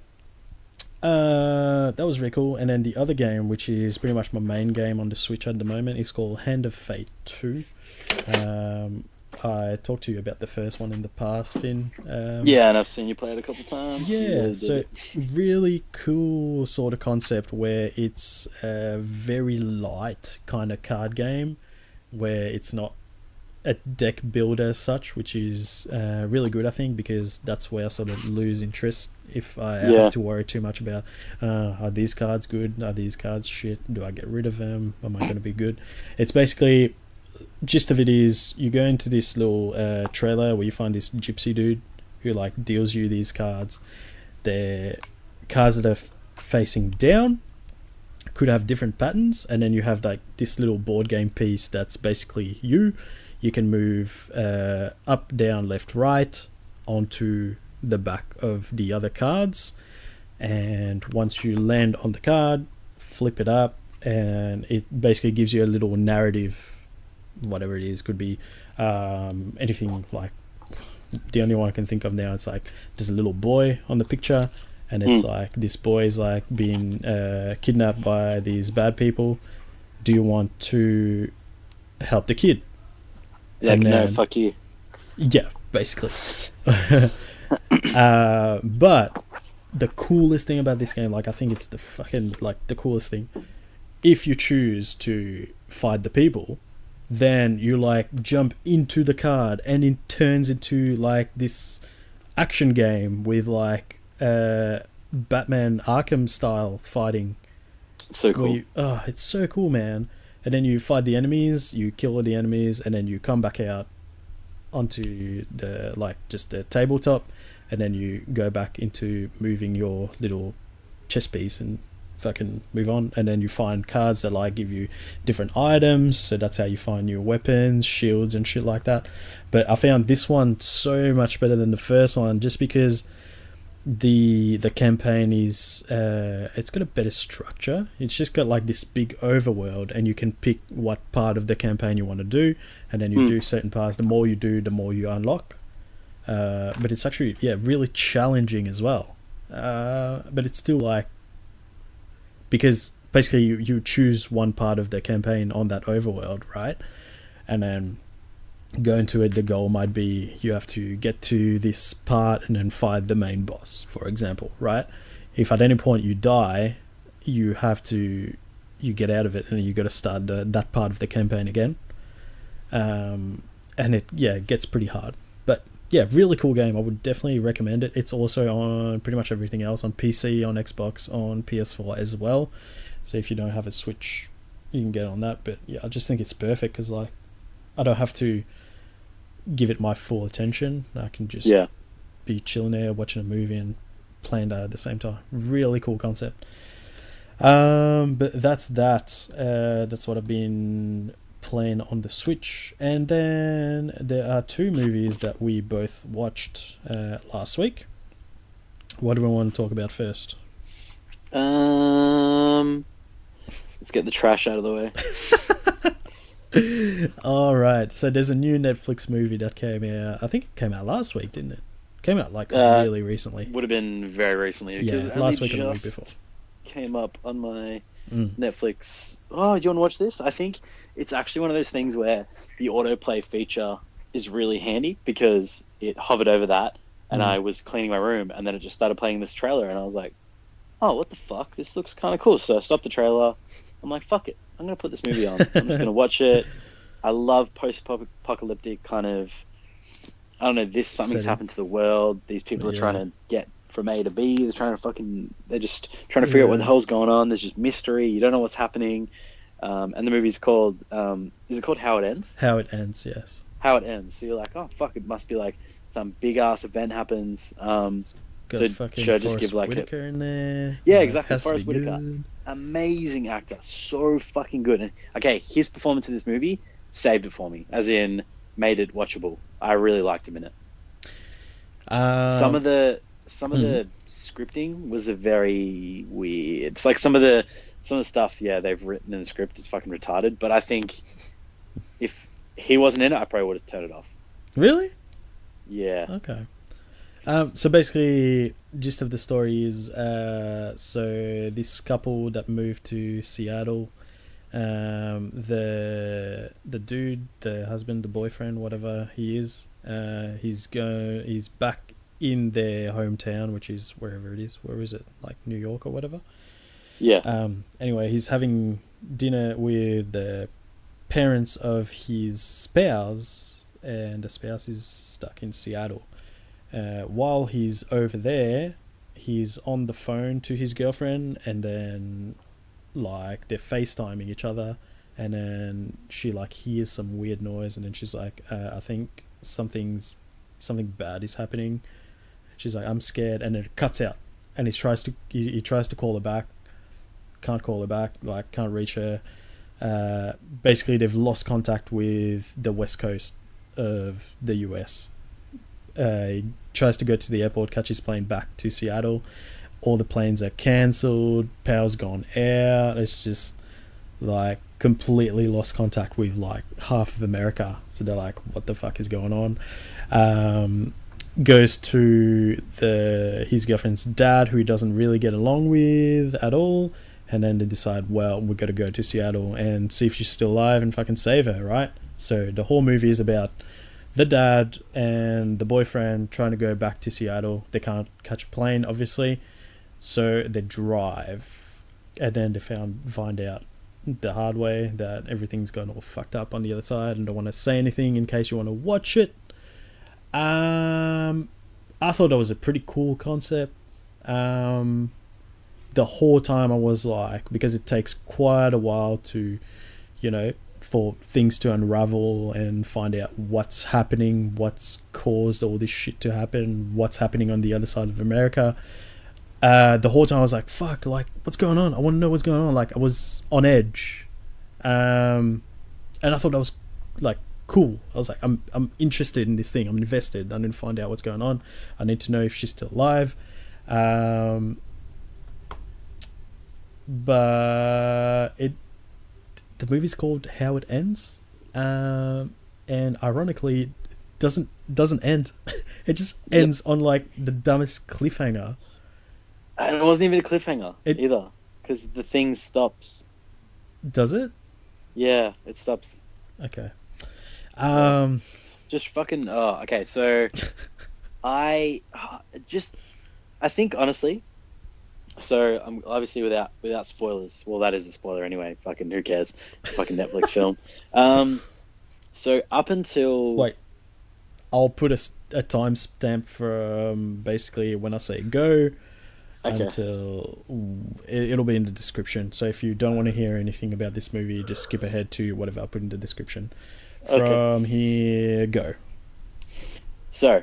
That was really cool. And then the other game, which is pretty much my main game on the Switch at the moment, is called Hand of Fate 2. I talked to you about the first one in the past, Finn. Yeah, and I've seen you play it a couple times. You Yeah, really did so it. really cool sort of concept where it's a very light kind of card game where it's not a deck builder as such, which is really good, I think, because that's where I sort of lose interest if I Yeah. have to worry too much about are these cards good, are these cards shit, do I get rid of them, am I going to be good. It's basically, gist of it is, you go into this little trailer where you find this gypsy dude who like deals you these cards. They're cards that are facing down, could have different patterns, and then you have like this little board game piece that's basically you can move up, down, left, right onto the back of the other cards, and once you land on the card, flip it up, and it basically gives you a little narrative, whatever it is. Could be anything. Like, the only one I can think of now, it's like there's a little boy on the picture, and it's like this boy is like being kidnapped by these bad people. Do you want to help the kid? Like, And no, then- fuck you. Yeah, basically. But the coolest thing about this game, like, I think it's the fucking, like, the coolest thing, if you choose to fight the people, then you like jump into the card and it turns into like this action game with like Batman Arkham style fighting. So cool. Where you, oh, it's so cool, man. And then you fight the enemies, you kill all the enemies, and then you come back out onto the, like, just the tabletop, and then you go back into moving your little chess piece and fucking move on. And then you find cards that like give you different items, so that's how you find new weapons, shields and shit like that. But I found this one so much better than the first one, just because the campaign is it's got a better structure. It's just got like this big overworld, and you can pick what part of the campaign you want to do, and then you do certain parts. The more you do, the more you unlock. But it's actually, yeah, really challenging as well. But it's still like, because basically you choose one part of the campaign on that overworld, right? And then go into it, the goal might be you have to get to this part and then fight the main boss, for example, right? If at any point you die, you get out of it and you got to start that part of the campaign again. And it gets pretty hard. But yeah, really cool game. I would definitely recommend it. It's also on pretty much everything else, on PC, on Xbox, on PS4 as well. So if you don't have a Switch, you can get on that. But yeah, I just think it's perfect because, like, I don't have to give it my full attention. I can just be chilling there, watching a movie and playing that at the same time. Really cool concept. But that's that. That's what I've been playing on the Switch. And then there are two movies that we both watched last week. What do we want to talk about first? Let's get the trash out of the way. Alright, so there's a new Netflix movie that came out. I think it came out last week, didn't it? Came out like really recently. Would have been very recently. Because Yeah, it last only week or the week just before. came up on my Netflix. Oh, do you want to watch this? I think it's actually one of those things where the autoplay feature is really handy, because it hovered over that and I was cleaning my room and then it just started playing this trailer and I was like, oh, what the fuck? This looks kind of cool. So I stopped the trailer. I'm like, fuck it. I'm going to put this movie on. I'm just going to watch it. I love post-apocalyptic kind of, I don't know, something's happened to the world. These people are trying to get from A to B. They're just trying to figure out what the hell's going on. There's just mystery. You don't know what's happening. And the movie's called, is it called How It Ends? How It Ends, yes. How It Ends. So you're like, oh, fuck, it must be like some big-ass event happens. Got So fucking should I just Forrest give like Whitaker in there? Yeah, Like, exactly. has to Forrest be Whitaker. good. Amazing actor, so fucking good. And, okay, his performance in this movie saved it for me, as in made it watchable. I really liked him in it. Some of the scripting was a very weird. It's like some of the stuff, they've written in the script is fucking retarded. But I think if he wasn't in it, I probably would have turned it off. Really? Yeah. Okay. So basically, gist of the story is, so this couple that moved to Seattle, the dude, the husband, the boyfriend, whatever he is, he's back in their hometown, which is wherever it is. Where is it? Like New York or whatever. Yeah. Anyway, he's having dinner with the parents of his spouse, and the spouse is stuck in Seattle. While he's over there, he's on the phone to his girlfriend, and then like they're FaceTiming each other, and then she like hears some weird noise, and then she's like, I think something bad is happening. She's like, I'm scared, and it cuts out, and he tries to call her back, can't call her back, like can't reach her. Basically they've lost contact with the west coast of the US. He tries to go to the airport, catch his plane back to Seattle. All the planes are cancelled, power's gone out. It's just like completely lost contact with like half of America. So they're like, what the fuck is going on? Goes to his girlfriend's dad, who he doesn't really get along with at all. And then they decide, well, we've got to go to Seattle and see if she's still alive and fucking save her, right? So the whole movie is about the dad and the boyfriend trying to go back to Seattle. They can't catch a plane, obviously. So they drive. And then they find out the hard way that everything's gone all fucked up on the other side, and don't want to say anything in case you want to watch it. I thought that was a pretty cool concept. The whole time I was like, because it takes quite a while to, for things to unravel and find out what's happening, what's caused all this shit to happen, what's happening on the other side of America. The whole time I was like, fuck, like, what's going on? I want to know what's going on. Like, I was on edge. And I thought that was like cool. I was like, I'm interested in this thing. I'm invested. I need to find out what's going on. I need to know if she's still alive. But the movie's called How It Ends, and ironically, it doesn't end. It just ends on like the dumbest cliffhanger. And it wasn't even a cliffhanger either, because the thing stops. Does it? Yeah, it stops. Okay. Just fucking. Oh, okay. So, I think honestly. So I'm obviously without spoilers. Well, that is a spoiler anyway. Fucking who cares? Fucking Netflix film. So up until wait, I'll put a timestamp for basically when I say go, until it'll be in the description. So if you don't want to hear anything about this movie, just skip ahead to whatever I put in the description. From here, go. So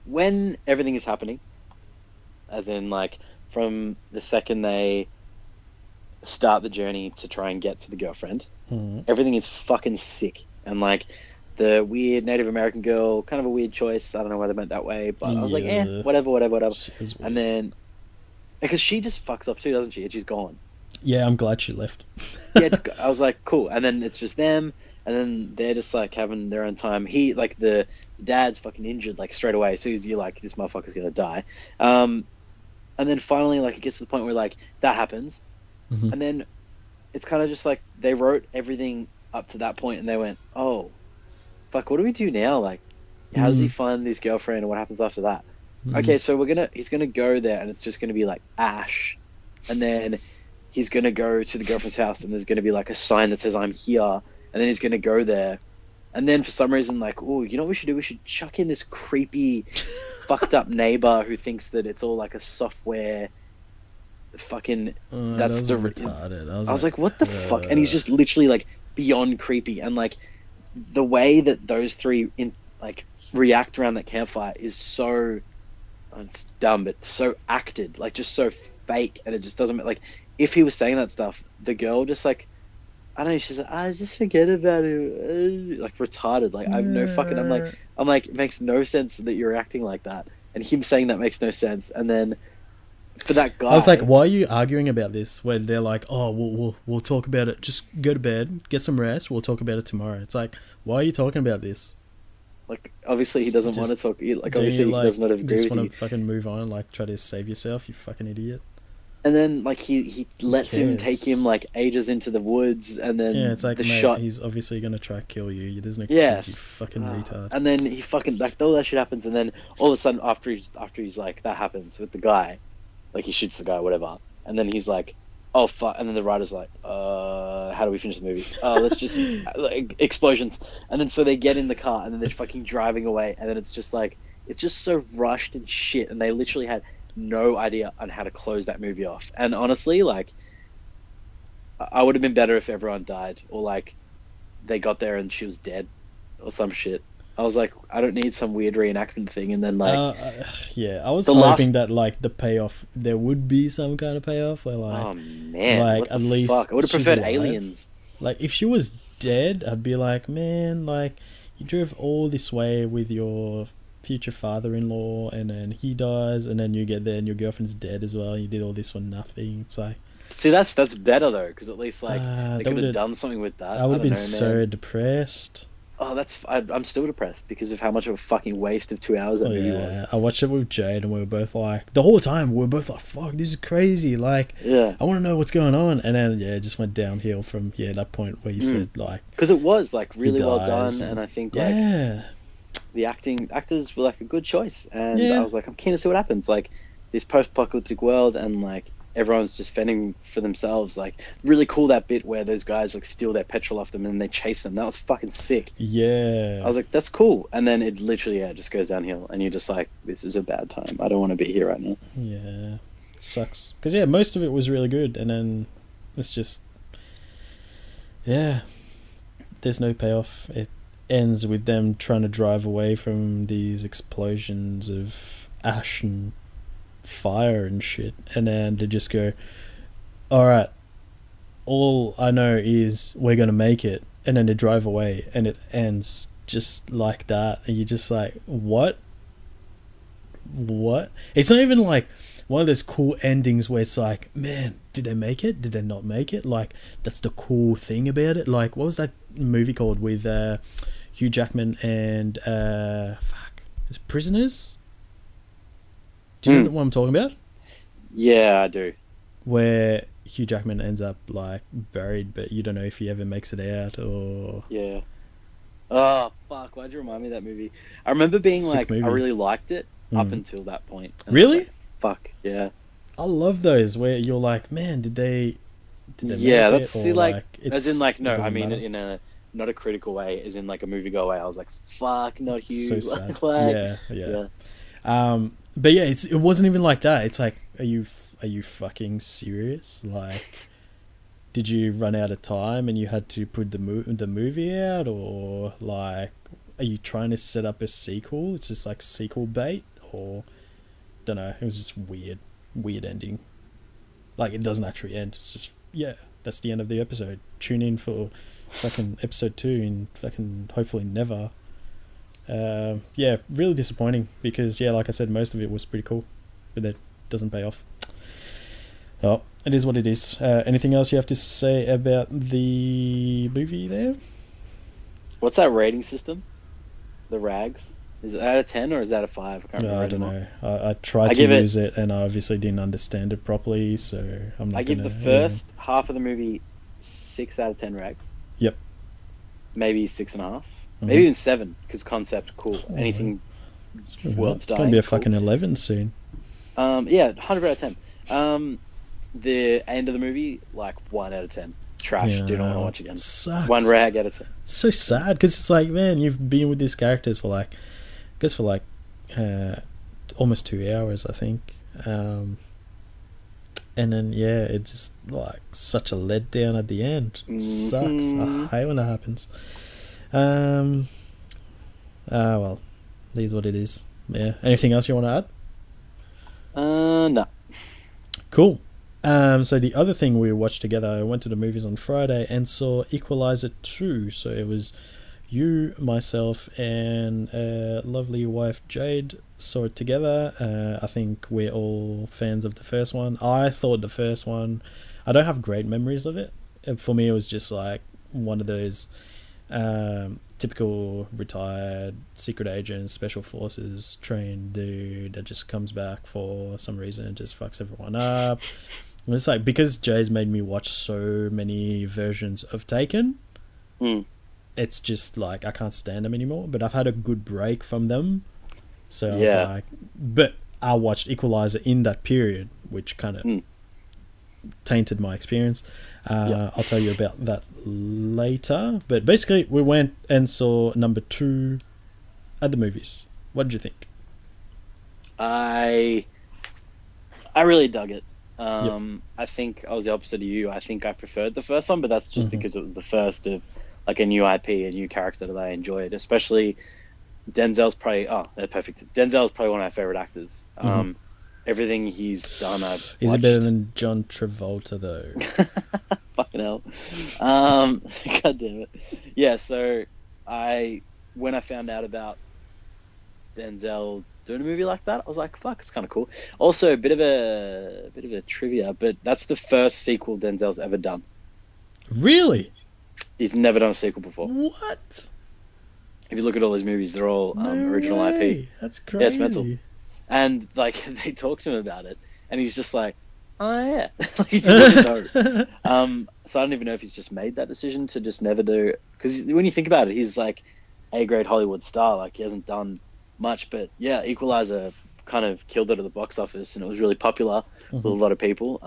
when everything is happening. As in, like, from the second they start the journey to try and get to the girlfriend, everything is fucking sick. And, like, the weird Native American girl, kind of a weird choice. I don't know why they meant that way, but I was like, whatever. And then, because she just fucks up too, doesn't she? And she's gone. Yeah, I'm glad she left. Yeah, I was like, cool. And then it's just them, and then they're just, like, having their own time. The dad's fucking injured, like, straight away. So you're like, this motherfucker's gonna die. And then finally, like, it gets to the point where, like, that happens. Mm-hmm. And then it's kind of just like they wrote everything up to that point and they went, oh, fuck, what do we do now? Like, how does he find his girlfriend and what happens after that? Okay, so he's going to go there and it's just going to be, like, ash. And then he's going to go to the girlfriend's house and there's going to be, like, a sign that says, I'm here. And then he's going to go there. And then for some reason, like, oh, you know what we should do? We should chuck in this creepy, fucked up neighbor who thinks that it's all like a software. Fucking, that's the retarded. I was like, what the fuck? And he's just literally like beyond creepy. And like the way that those three react around that campfire is so, it's dumb, but so acted, like just so fake, and it just doesn't like. If he was saying that stuff, the girl just like. I don't know, she's like, I just forget about it. Like, retarded. Like, I have no fucking... I'm like, it makes no sense that you're acting like that. And him saying that makes no sense. And then, for that guy... I was like, why are you arguing about this? Where they're like, oh, we'll talk about it. Just go to bed, get some rest, we'll talk about it tomorrow. It's like, why are you talking about this? Like, obviously he doesn't want to talk. Like, Do obviously you he does not agree just with want you. to fucking move on? Like, try to save yourself? You fucking idiot. And then like he lets him take him cares? like ages into the woods, and Yeah, then it's like, the mate, shot. he's obviously gonna try to kill you. There's no kids, you Yes. fucking retard. And then he fucking like all that shit happens, and then all of a sudden after he's like that happens with the guy, like he shoots the guy, whatever, and then he's like, oh fuck, and then the writer's like, how do we finish the movie? Oh, let's just like explosions, and then so they get in the car, and then they're fucking driving away, and then it's just like it's just so rushed and shit, and they literally had no idea on how to close that movie off. And honestly, like I would have been better if everyone died, or like they got there and she was dead or some shit. I was like, I don't need some weird reenactment thing. And then like, yeah, I was the hoping last- that like the payoff, there would be some kind of payoff where like, oh man, like what at the least fuck? I would have she's preferred alive. aliens. Like if she was dead, I'd be like, man, like you drove all this way with your future father-in-law, and then he dies, and then you get there and your girlfriend's dead as well. You did all this for nothing. It's like, See, that's better though, because at least like that they could have would've- done something with that. I would have been don't know, man. so depressed. Oh, I'm still depressed because of how much of a fucking waste of 2 hours that Oh, movie yeah, was. I watched it with Jade, and we were both like, the whole time we were both like, "Fuck, this is crazy!" Like, Yeah, I want to know what's going on, and then yeah, it just went downhill from that point where you said like, because it was like really well dies, done, and I think like yeah, the actors were like a good choice, and Yeah. I was like, I'm keen to see what happens. Like this post-apocalyptic world, and like everyone's just fending for themselves. Like really cool that bit where those guys like steal their petrol off them and then they chase them. That was fucking sick. yeah. I was like, that's cool. And then it literally just goes downhill, and you're just like, this is a bad time. I don't want to be here right now. Yeah, it sucks. Because, yeah, most of it was really good, and then it's just... Yeah, there's no payoff. It ends with them trying to drive away from these explosions of ash and fire and shit, and then they just go, alright, all I know is we're gonna make it, and then they drive away, and it ends just like that, and you're just like, what? It's not even like one of those cool endings where it's like, man, did they make it? Did they not make it? Like, that's the cool thing about it. Like, what was that movie called with Hugh Jackman and is it Prisoners? Do you know what I'm talking about? Yeah, I do. Where Hugh Jackman ends up like buried, but you don't know if he ever makes it out or... Yeah. Oh fuck! Why'd you remind me of that movie? I remember being Sick like, movie. I really liked it up Mm. until that point. And I was Really? like, fuck yeah. I love those where you're like, man, did they Yeah, make that's it? see Or, like it's- as in like no, it I doesn't mean matter. in a not a critical way, as in like a movie go away. I was like, fuck, not It's Hugh. so sad. Like, Yeah. But yeah, it wasn't even like that. It's like, are you fucking serious? Like, did you run out of time and you had to put the movie out, or like, are you trying to set up a sequel? It's just like sequel bait, or don't know. It was just weird ending. Like, it doesn't actually end. It's just, yeah, that's the end of the episode. Tune in for fucking episode 2 in fucking hopefully never. Yeah, really disappointing because, yeah, like I said, most of it was pretty cool, but that doesn't pay off. Oh, it is what it is. Anything else you have to say about the movie there? What's that rating system? The rags? Is it out of 10 or is that a 5? I can't remember. I don't anymore. know. I tried I to give it- use it and I obviously didn't understand it properly, so I'm not I give gonna, the first half of the movie 6 out of 10 rags. Yep. Maybe 6.5. Mhm. Maybe even 7 because concept cool. Oh, Anything It's world's going to dying, be a cool. fucking 11 soon. Yeah, 100 out of 10. The end of the movie, like 1 out of 10. Trash. Do not want to watch again. It sucks. 1 rag out of 10. It's so sad because it's like, man, you've been with these characters for like, I guess for like almost 2 hours, I think. And then, yeah, it just like such a letdown at the end. It sucks. Mhm. I hate when that happens. Well, it is what it is. Yeah. Anything else you want to add? No. Cool. So the other thing we watched together, I went to the movies on Friday and saw Equalizer 2. So it was you, myself, and lovely wife Jade saw it together. I think we're all fans of the first one. I thought the first one, I don't have great memories of it. For me, it was just like one of those typical retired secret agent, special forces trained dude that just comes back for some reason and just fucks everyone up. And it's like, because Jay's made me watch so many versions of Taken, it's just like I can't stand them anymore. But I've had a good break from them, so I was like, but I watched Equalizer in that period, which kind of tainted my experience. I'll tell you about that later. But basically, we went and saw number 2 at the movies. What did you think? I really dug it. I think I was the opposite of you. I think I preferred the first one, but that's just because it was the first of like a new IP, a new character that I enjoyed. Especially Denzel's probably they're perfect. Denzel's probably one of my favorite actors. Everything he's done, I've Is watched. it better than John Travolta though? Fucking hell. God damn it. Yeah, so when I found out about Denzel doing a movie like that, I was like, fuck, it's kind of cool. Also, a bit of a trivia, but that's the first sequel Denzel's ever done. Really? He's never done a sequel before. What? If you look at all his movies, they're all original way. IP. That's crazy. Yeah, it's mental. And like they talk to him about it, and he's just like, "Oh yeah," like, he didn't know. So I don't even know if he's just made that decision to just never do. Because when you think about it, he's like A-grade Hollywood star. Like he hasn't done much, but yeah, Equalizer kind of killed it at the box office, and it was really popular with a lot of people.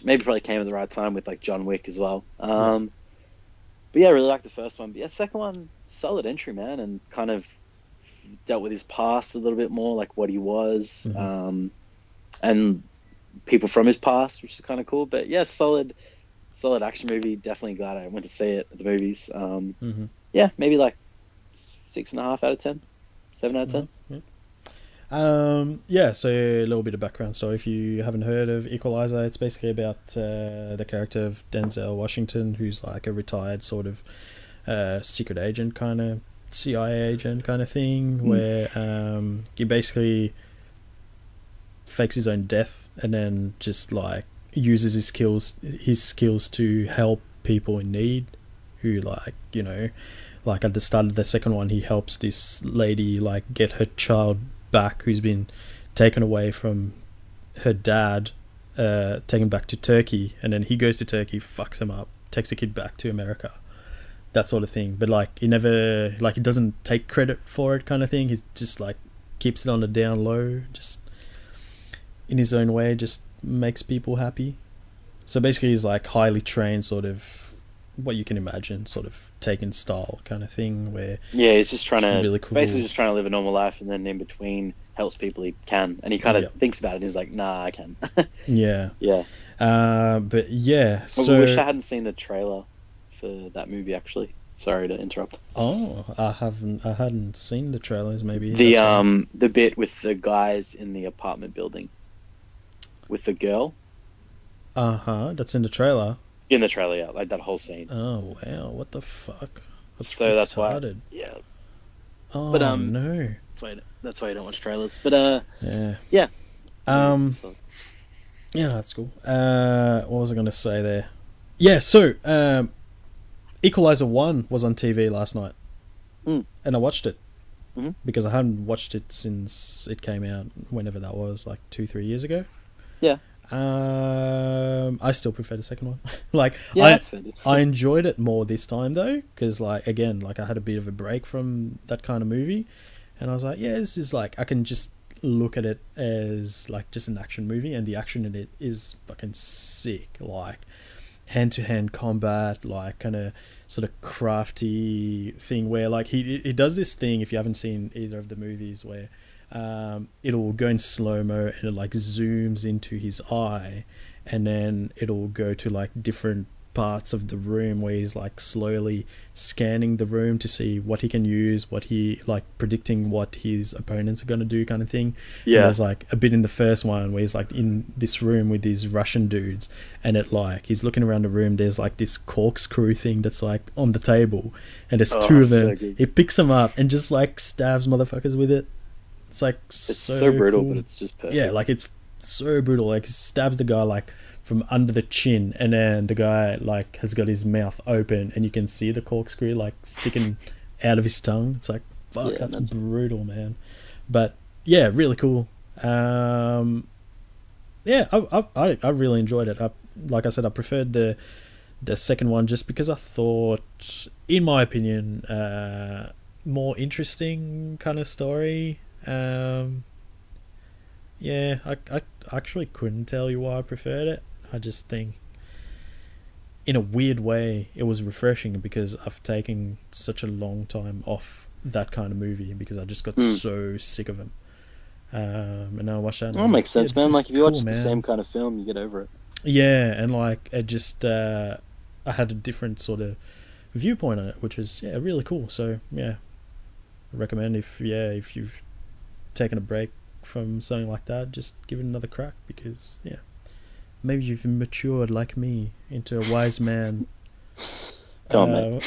Maybe probably came at the right time with like John Wick as well. But yeah, I really liked the first one. But yeah, second one, solid entry, man, and kind of dealt with his past a little bit more, like what he was, and people from his past, which is kind of cool. But yeah, solid action movie. Definitely glad I went to see it at the movies. Yeah, maybe like 6.5 out of 10, 7 out of 10. So a little bit of background story. If you haven't heard of Equalizer, it's basically about the character of Denzel Washington, who's like a retired sort of secret agent, kind of CIA agent kind of thing, where he basically fakes his own death and then just like uses his skills to help people in need, who like, you know, like at the start of the second one, he helps this lady like get her child back, who's been taken away from her dad, taken back to Turkey, and then he goes to Turkey, fucks him up, takes the kid back to America, that sort of thing. But like he never, like he doesn't take credit for it, kind of thing. He just like keeps it on the down low, just in his own way, just makes people happy. So basically he's like highly trained, sort of what you can imagine, sort of Taken style kind of thing, where he's just trying to really cool. Basically just trying to live a normal life, and then in between helps people he can, and he kind of thinks about it and he's like, nah, I can. But yeah, so I wish I hadn't seen the trailer for that movie, actually. Sorry to interrupt. I hadn't seen the trailers. Maybe the bit with the guys in the apartment building with the girl. That's in the trailer. In the trailer, yeah, like that whole scene. Oh wow, what the fuck? That's why. Yeah. Oh, but no. That's why you don't watch trailers. But yeah. Yeah, that's cool. What was I going to say there? Yeah, so Equalizer 1 was on TV last night, and I watched it because I hadn't watched it since it came out, whenever that was, like 2-3 years ago. Yeah. I still prefer the second one. Like, that's fair. I enjoyed it more this time though, because like again, like I had a bit of a break from that kind of movie, and I was like, yeah, this is like, I can just look at it as like just an action movie, and the action in it is fucking sick. Like hand-to-hand combat, like kind of sort of crafty thing where like he does this thing, if you haven't seen either of the movies, where it'll go in slow-mo and it like zooms into his eye, and then it'll go to like different parts of the room where he's like slowly scanning the room to see what he can use, what he like predicting what his opponents are going to do, kind of thing. And there's like a bit in the first one where he's like in this room with these Russian dudes, and it like he's looking around the room, there's like this corkscrew thing that's like on the table, and there's two of them. So he picks them up and just like stabs motherfuckers with it. It's like it's so brutal, cool. But it's just perfect. Yeah, like it's so brutal. Like he stabs the guy like from under the chin, and then the guy like has got his mouth open, and you can see the corkscrew like sticking out of his tongue. It's like, fuck, Yeah, that's that's- brutal, man. But yeah, really cool. Yeah, I really enjoyed it. Like I said, I preferred the second one just because I thought, in my opinion, more interesting kind of story. Yeah, I actually couldn't tell you why I preferred it. I just think, in a weird way, it was refreshing because I've taken such a long time off that kind of movie because I just got so sick of them. And then I watched that. And I That was makes like, sense, this man. is Like if you cool, watch the man. same kind of film, you get over it. Yeah, and like it just, I had a different sort of viewpoint on it, which is really cool. So yeah, I recommend if you've taken a break from something like that, just give it another crack because maybe you've matured like me into a wise man. Come on, mate.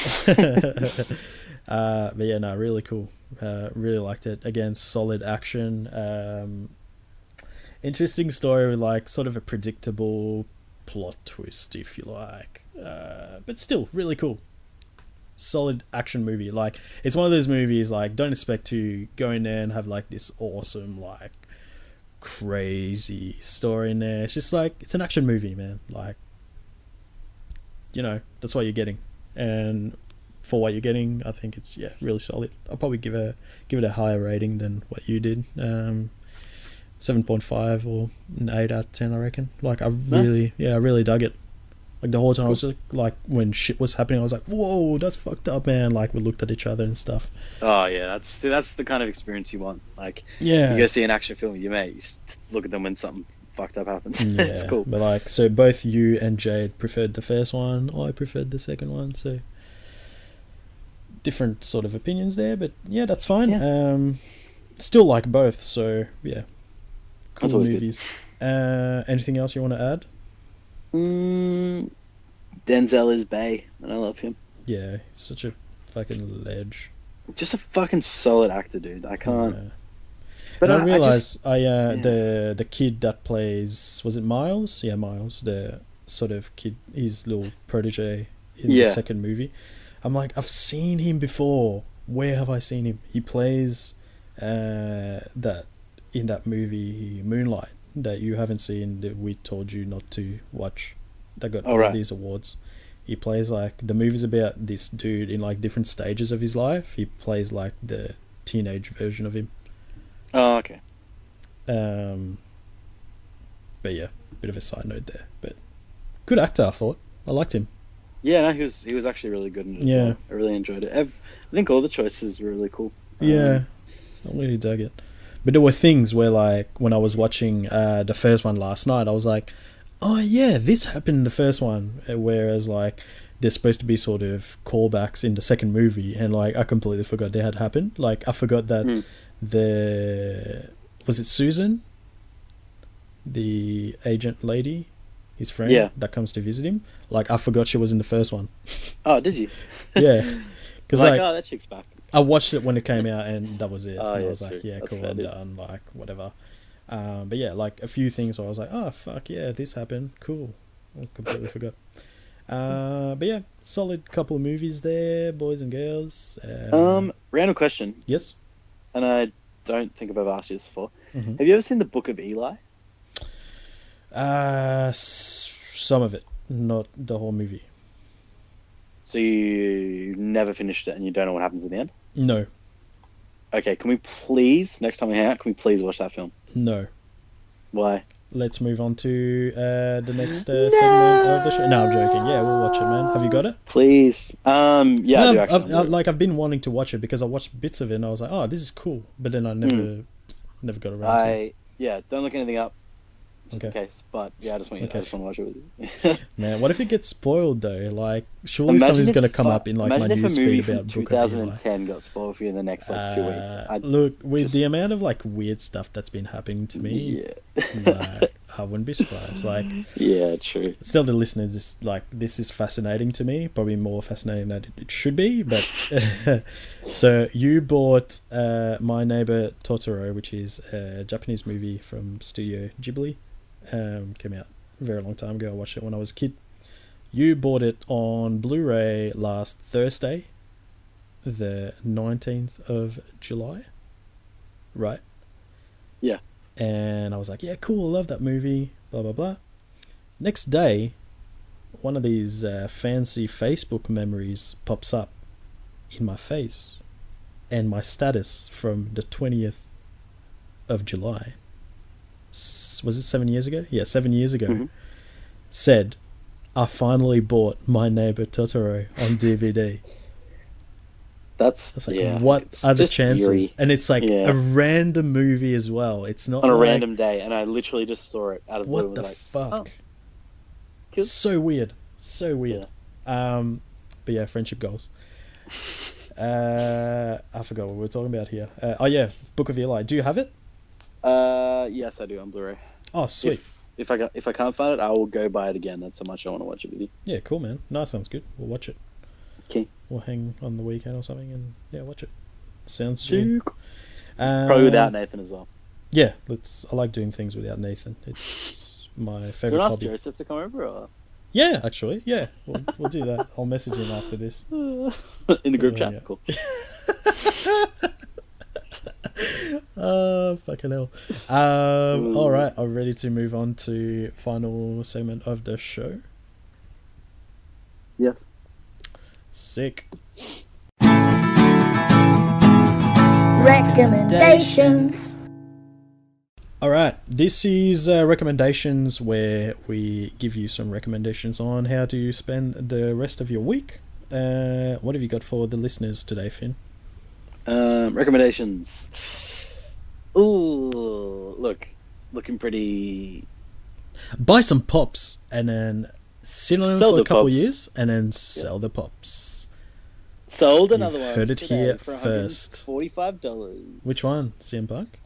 But yeah, no, really cool. Really liked it. Again, solid action. Interesting story with like sort of a predictable plot twist, if you like. But still, really cool. Solid action movie. Like, it's one of those movies, like, don't expect to go in there and have like this awesome, like, crazy story in there. It's just like, it's an action movie, man. Like, that's what you're getting. And for what you're getting, I think it's really solid. I'll probably give it a higher rating than what you did. 7.5 or an 8 out of 10, I reckon. Like, I really dug it. Like, the whole time, I was just, like, when shit was happening, I was like, whoa, that's fucked up, man. Like, we looked at each other and stuff. Oh yeah, that's the kind of experience you want. Like, Yeah. you go see an action film, you look at them when something fucked up happens. It's cool. But, like, so both you and Jade preferred the first one. I preferred the second one, so different sort of opinions there, but yeah, that's fine. Yeah. Still like both, so yeah. That's Cool always movies. Anything else you want to add? Denzel is Bay, and I love him. Yeah, he's such a fucking ledge. Just a fucking solid actor, dude. I can't. Yeah. But And I realize yeah. the kid that plays, was it Miles? Yeah, Miles, the sort of kid, his little protege in the second movie. I'm like, I've seen him before. Where have I seen him? He plays that in that movie Moonlight that you haven't seen, that we told you not to watch, that got all these awards. He plays, like, the movie's about this dude in like different stages of his life. He plays like the teenage version of him. Oh, okay. But yeah, bit of a side note there. But good actor, I thought. I liked him. Yeah, no, he was actually really good in it as well. I really enjoyed it. I think all the choices were really cool. Yeah, I really dug it. But there were things where, like, when I was watching the first one last night, I was like, oh yeah, this happened in the first one. Whereas, like, there's supposed to be sort of callbacks in the second movie, and, like, I completely forgot they had happened. Like, I forgot that was it Susan? The agent lady? His friend that comes to visit him. Like, I forgot she was in the first one. Oh, did you? Yeah. Because, like, oh, that chick's back. I watched it when it came out, and that was it. Oh, and I yeah, was like, true. yeah, That's cool, fair, I'm dude. done, like, whatever. But yeah, like, a few things where I was like, oh, fuck, yeah, this happened. Cool. I completely forgot. But yeah, solid couple of movies there, boys and girls. Random question. Yes? And I don't think I've ever asked you this before. Mm-hmm. Have you ever seen The Book of Eli? Some of it, not the whole movie. So you never finished it and you don't know what happens in the end? No. Okay, can we please, next time we hang out, can we please watch that film? No. Why? Let's move on to the next segment of the show. No, I'm joking. Yeah, we'll watch it, man. Have you got it? Please. Yeah, no, I do actually. I've been wanting to watch it because I watched bits of it and I was like, oh, this is cool. But then I never got around to it. Yeah, don't look anything up. Just Okay. in case. But yeah, I just want to watch it with you. Man, what if it gets spoiled though? Like, surely something's going to come up in, like, my news feed about Book of Eli. 2010 got spoiled for you in the next 2 weeks. Look, with the amount of, like, weird stuff that's been happening to me, like, I wouldn't be surprised. Like, yeah, true. Still, the listeners, this is fascinating to me. Probably more fascinating than it should be. But so you bought My Neighbor Totoro, which is a Japanese movie from Studio Ghibli. Came out a very long time ago. I watched it when I was a kid. You bought it on Blu-ray last Thursday. the 19th of July, right? Yeah. And I was like, yeah, cool, I love that movie, blah, blah, blah. Next day, one of these fancy Facebook memories pops up in my face, and my status from the 20th of July, was it 7 years ago? Yeah, 7 years ago, said, I finally bought My Neighbor Totoro on DVD. That's like, yeah. what are the chances? Eerie. And it's like Yeah. a random movie as well. It's not on a like, random day, and I literally just saw it out of the blue. what the like, fuck? Oh, cool. So weird. So weird. But yeah, friendship goals. I forgot what we were talking about here. Oh yeah, Book of Eli. Do you have it? Yes, I do on Blu-ray. Oh, sweet. If I can't find it, I will go buy it again. That's how much I want to watch it with you. Yeah, cool, man. No, sounds good. We'll watch it. Okay. We'll hang on the weekend or something and yeah, watch it. Sounds good. Probably without Nathan as well. Yeah, I like doing things without Nathan. It's my Do you favorite want to ask hobby. Joseph to come over? Or? Yeah, actually, yeah, we'll do that. I'll message him after this. In the group chat. Yeah. Cool. Oh, fucking hell. All right, I'm ready to move on to final segment of the show. Yes. Sick. Recommendations. All right, this is recommendations where we give you some recommendations on how to spend the rest of your week. What have you got for the listeners today, Finn? Recommendations. Ooh, looking pretty. Buy some pops and then sit on them Sell for a the couple pops. years and then sell the pops. Sold another You've one. heard it today here for first. $145. Which one? CM Punk?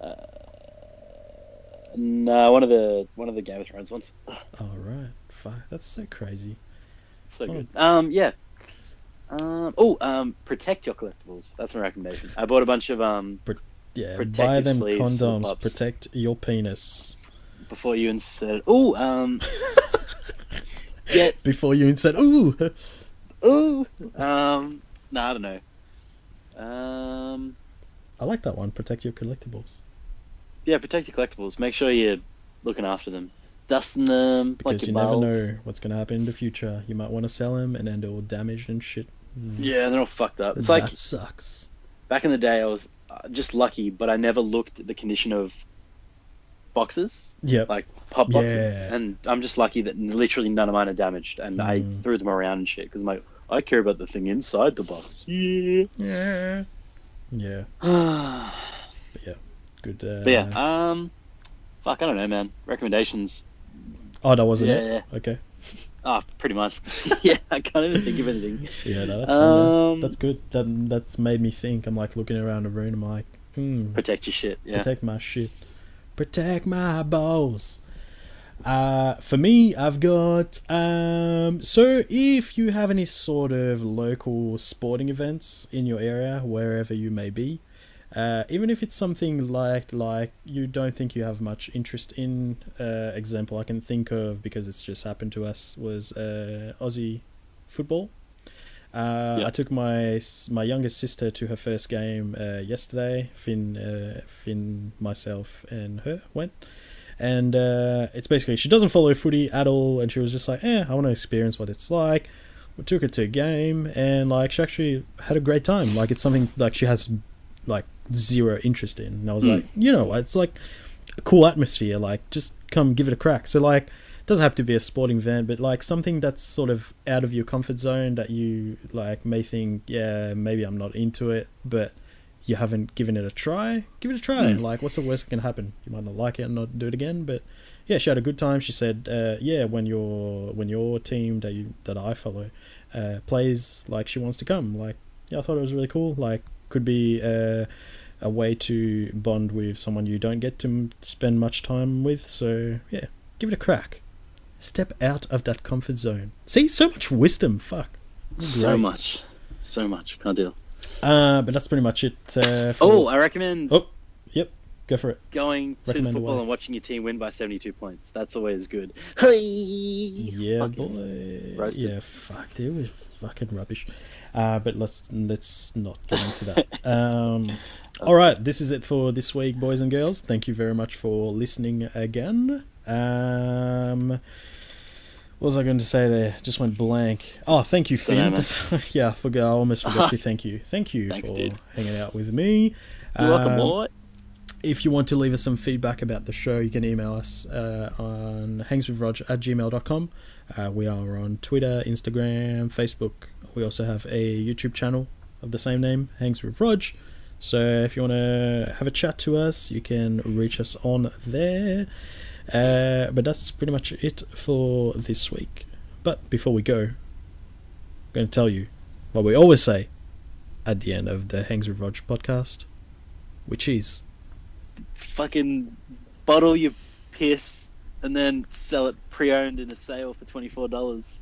No, one of the Game of Thrones ones. Oh, right. Fuck, that's so crazy. So Fine. good. Yeah. Protect your collectibles. That's my recommendation. I bought a bunch of Yeah, protective buy them sleeves for condoms. pops. Protect your penis. Before you insert. Get. Before you insert. Ooh. No, I don't know. I like that one. Protect your collectibles. Yeah, protect your collectibles. Make sure you're looking after them, dusting them Because like you your never balls. know what's going to happen in the future. You might want to sell them and then they're all damaged and shit. Yeah, they're all fucked up. It's that like sucks. back in the day, I was just lucky, but I never looked at the condition of boxes, Yep. like pop boxes, Yeah. and I'm just lucky that literally none of mine are damaged, and I threw them around and shit because I'm like, I care about the thing inside the box. Yeah. Yeah. But But yeah. Good. yeah, fuck, I don't know, man. Recommendations. Oh, that wasn't Yeah, it? Okay. Oh, pretty much. Yeah, I can't even think of anything. Yeah, no, that's fine, man. That's good. That's made me think. I'm like looking around the room. I'm like, Protect your shit. Yeah. protect my shit. Protect my balls. For me, I've got so if you have any sort of local sporting events in your area, wherever you may be, even if it's something like you don't think you have much interest in, example I can think of because it's just happened to us was Aussie football. I took my youngest sister to her first game yesterday. Finn, myself, and her went. And it's basically, she doesn't follow footy at all, and she was just like, I want to experience what it's like. We took her to a game, and like she actually had a great time. Like it's something like she has like zero interest in. And I was like, it's like a cool atmosphere. Like just come give it a crack. So like, it doesn't have to be a sporting event, but like something that's sort of out of your comfort zone that you like may think, yeah, maybe I'm not into it, but you haven't given it a try, give it a try. Like, what's the worst that can happen? You might not like it and not do it again, but yeah, she had a good time. She said, when your team that I follow plays, like she wants to come. Like, yeah, I thought it was really cool. Like, could be a way to bond with someone you don't get to spend much time with. So yeah, give it a crack. Step out of that comfort zone. See, so much wisdom. Fuck. So much. Can't deal. But that's pretty much it. I recommend. Oh, yep. Go for it. Going to Recommend football away. and watching your team win by 72 points. That's always good. Yeah, Fucking boy. roasted. Yeah, fuck, they were fucking rubbish. But let's not get into that. All right, this is it for this week, boys and girls. Thank you very much for listening again. What was I going to say there? Just went blank. Oh, thank you, Finn. Yeah, I almost forgot to thank you. Thank you Thanks, for dude. hanging out with me. You're welcome, boy. If you want to leave us some feedback about the show, you can email us on hangswithrog@gmail.com. We are on Twitter, Instagram, Facebook. We also have a YouTube channel of the same name, Hangs with Rog. So if you want to have a chat to us, you can reach us on there. But that's pretty much it for this week. But before we go, I'm going to tell you what we always say at the end of the Hangs with Rog podcast, which is... Fucking bottle your piss and then sell it pre-owned in a sale for $24.